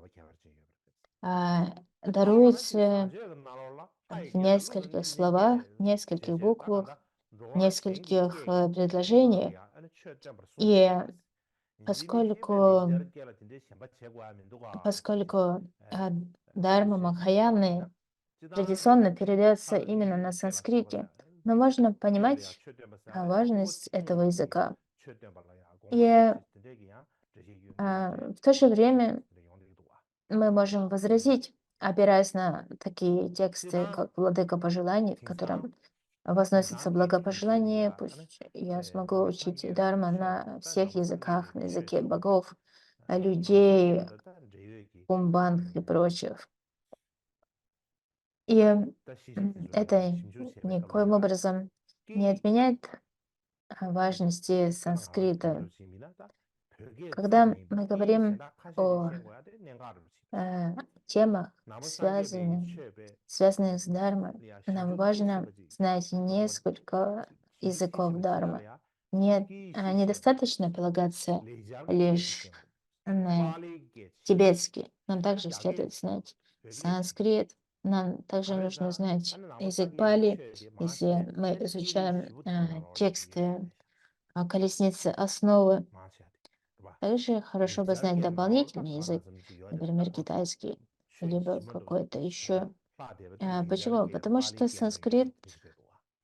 [SPEAKER 2] даруется в нескольких словах, в нескольких буквах, в нескольких предложениях. И поскольку, поскольку Дharma Махаяны традиционно передается именно на санскрите, но можно понимать важность этого языка. И в то же время мы можем возразить, опираясь на такие тексты, как «Владыка пожеланий», в котором возносится благопожелание, пусть я смогу учить дарма на всех языках, на языке богов, людей, кумбанг и прочих. И это никоим образом не отменяет важности санскрита. Когда мы говорим о темах, связанных с дармой, нам важно знать несколько языков дармы. Недостаточно полагаться лишь на тибетский. Нам также следует знать санскрит. Нам также нужно знать язык пали. Если мы изучаем тексты колесницы основы, также хорошо бы знать дополнительный язык, например, китайский, либо какой-то еще. Почему? Потому что санскрит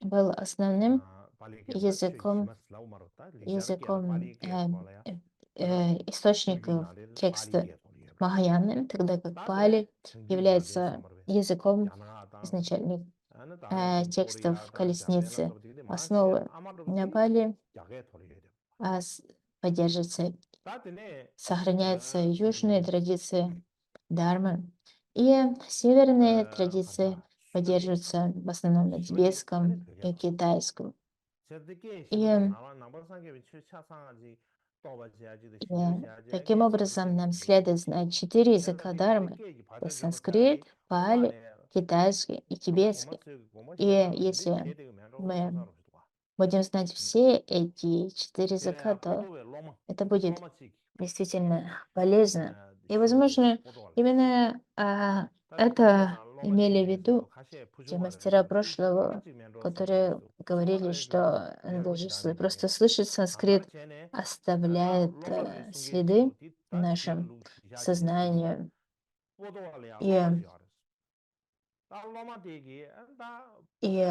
[SPEAKER 2] был основным языком источников текста Махаяны, тогда как Пали является языком изначальных текстов колесницы, основы. Пали а, с- поддерживается, сохраняются южные традиции Дharмы, и северные традиции поддерживаются в основном на тибетском и китайском. И таким образом, нам следует знать 4 языка Дharмы. Это санскрит, пали, китайский и тибетский. И если мы будем знать все эти 4 языка, то это будет действительно полезно. И, возможно, именно это имели в виду те мастера прошлого, которые говорили, что даже просто слышать санскрит оставляет следы в нашем сознании. И, и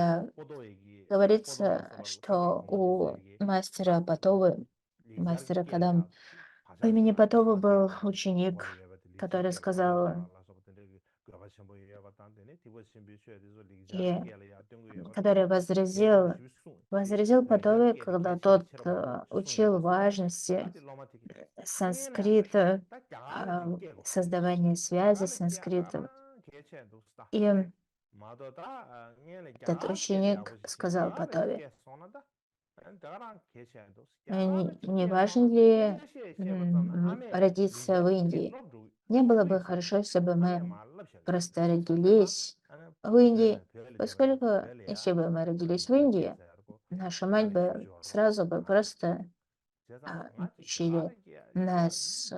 [SPEAKER 2] говорится, что у мастера Патовы, мастера Кадам, по имени Патова был ученик, который сказал, и который возразил Патове, когда тот учил важности санскрита, создавания связи с санскритом. И этот ученик сказал Патове, не важно ли родиться в Индии? Не было бы хорошо, если бы мы просто родились в Индии, поскольку если бы мы родились в Индии, наша мать бы сразу бы просто учили нас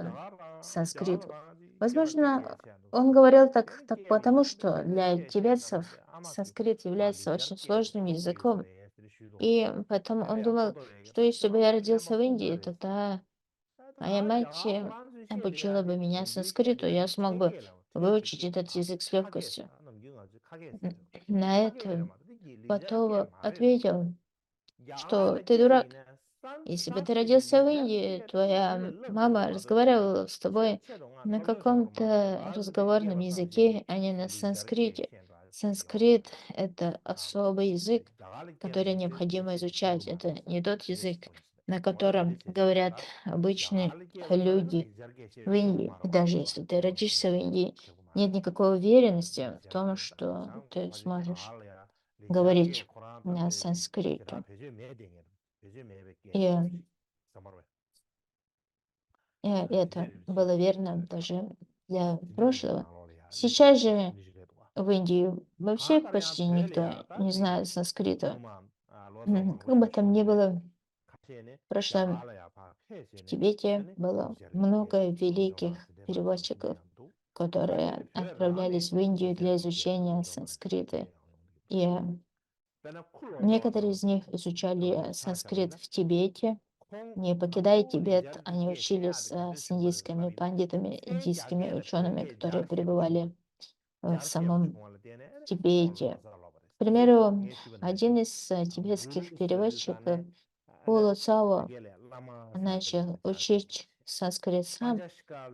[SPEAKER 2] санскриту. Возможно, он говорил так потому, что для тибетцев санскрит является очень сложным языком, и поэтому он думал, что если бы я родился в Индии, то да, моя мать обучила бы меня санскриту, я смог бы выучить этот язык с легкостью. На это Батова ответил, что ты дурак. Если бы ты родился в Индии, твоя мама разговаривала с тобой на каком-то разговорном языке, а не на санскрите. Санскрит — это особый язык, который необходимо изучать. Это не тот язык, на котором говорят обычные люди в Индии. И даже если ты родишься в Индии, нет никакой уверенности в том, что ты сможешь говорить на санскрите. И это было верно даже для прошлого. Сейчас же в Индии вообще почти никто не знает санскрита. Как бы там ни было, в прошлом в Тибете было много великих переводчиков, которые отправлялись в Индию для изучения санскрита. И некоторые из них изучали санскрит в Тибете. Не покидая Тибет, они учились с индийскими пандитами, индийскими учеными, которые пребывали в самом Тибете. К примеру, один из тибетских переводчиков, Поло Цао, начал учить санскрит сам,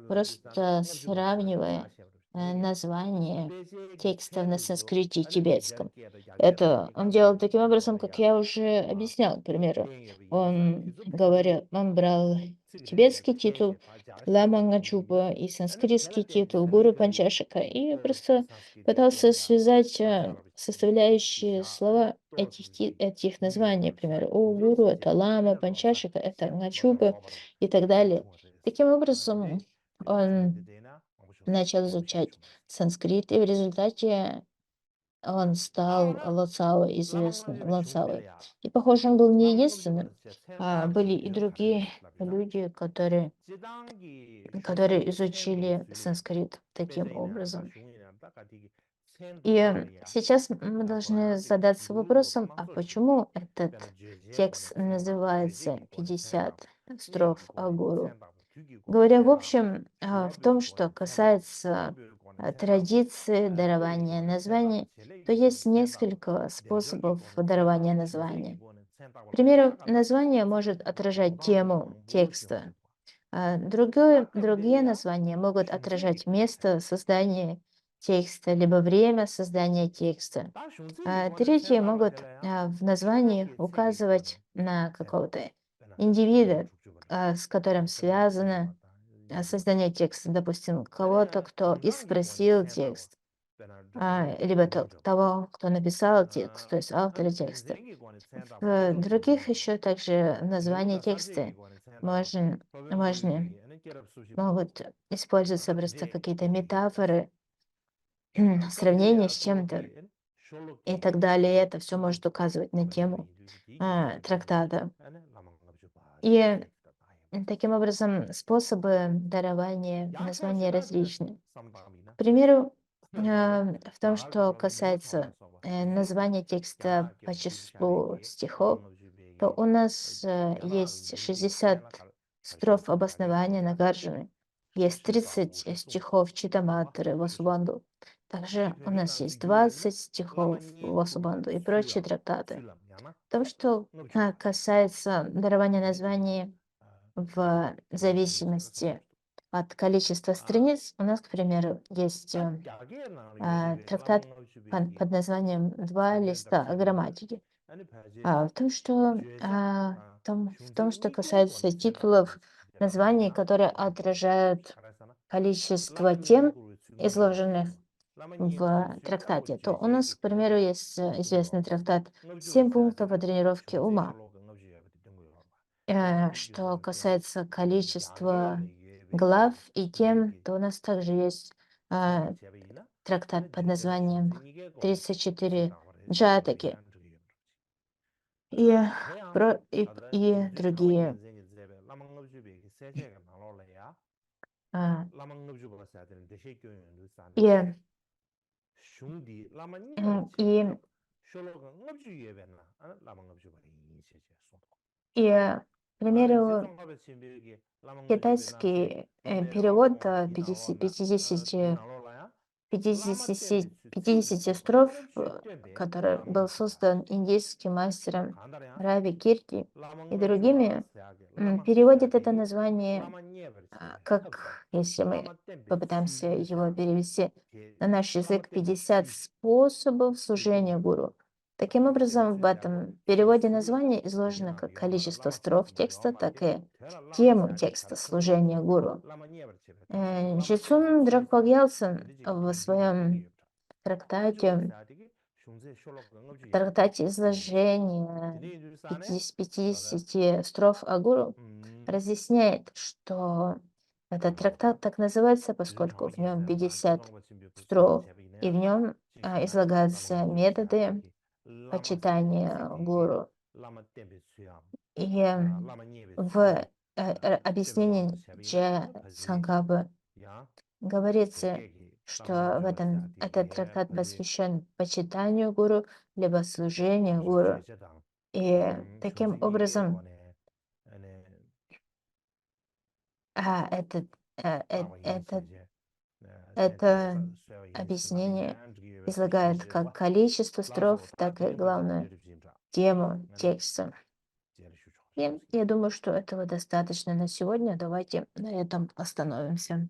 [SPEAKER 2] просто сравнивая названия текстов на санскрите и тибетском. Это он делал таким образом, как я уже объяснял, к примеру. Он брал тибетский титул Лама Ngachukpa и санскритский титул Гуру Панчашика и просто пытался связать составляющие слова этих названий. К примеру, о Гуру — это Лама, Панчашика — это Ngachukpa и так далее. Таким образом, он начал изучать санскрит, и в результате он стал Лоцао, известным Лоцао. И, похоже, он был не единственным, были и другие люди, которые изучили санскрит таким образом. И сейчас мы должны задаться вопросом, а почему этот текст называется «50 строф о гуру»? Говоря в общем, в том, что касается традиции дарования названий, то есть несколько способов дарования названия. К примеру, название может отражать тему текста. Другие названия могут отражать место создания текста, либо время создания текста. Третьи могут в названии указывать на какого-то индивида, с которым связано создание текста, допустим, кого-то, кто и спросил текст, либо того, кто написал текст, то есть автора текста. В других еще также названия текста можно, могут использоваться просто какие-то метафоры, сравнение с чем-то и так далее. Это все может указывать на тему трактата. И таким образом способы дарования названия различны. К примеру, в том, что касается названия текста по числу стихов, то у нас есть 60 строф обоснования Нагарджуны, есть 30 стихов Читаматры Васубанду, также у нас есть 20 стихов Васубанду и прочие трактаты. В том, что касается дарования названий в зависимости от количества страниц, у нас, к примеру, есть трактат под названием «Два листа о грамматике». В том, что касается титулов, названий, которые отражают количество тем, изложенных в трактате, то у нас, к примеру, есть известный трактат «Семь пунктов о тренировке ума». Что касается количества глав и тем, то у нас также есть а, трактат под названием «34 джатаки» и, и другие. А, И, и, к примеру, китайский перевод 50 строф, который был создан индийским мастером Рави Кирти и другими, переводит это название как, если мы попытаемся его перевести на наш язык, 50 способов служения гуру. Таким образом, в этом переводе названия изложено как количество строф текста, так и тему текста служения гуру. Джитсун Драгпал Ялтсен в своем трактате, изложения 50 строф о гуру разъясняет, что этот трактат так называется, поскольку в нем 50 строф, и в нем излагаются методы почитания гуру. И в объяснении Джа Сангабы говорится, что этот трактат посвящен почитанию гуру, либо служению гуру. И таким образом этот, это объяснение излагает как количество строф, так и главную тему текста. И я думаю, что этого достаточно на сегодня. Давайте на этом остановимся.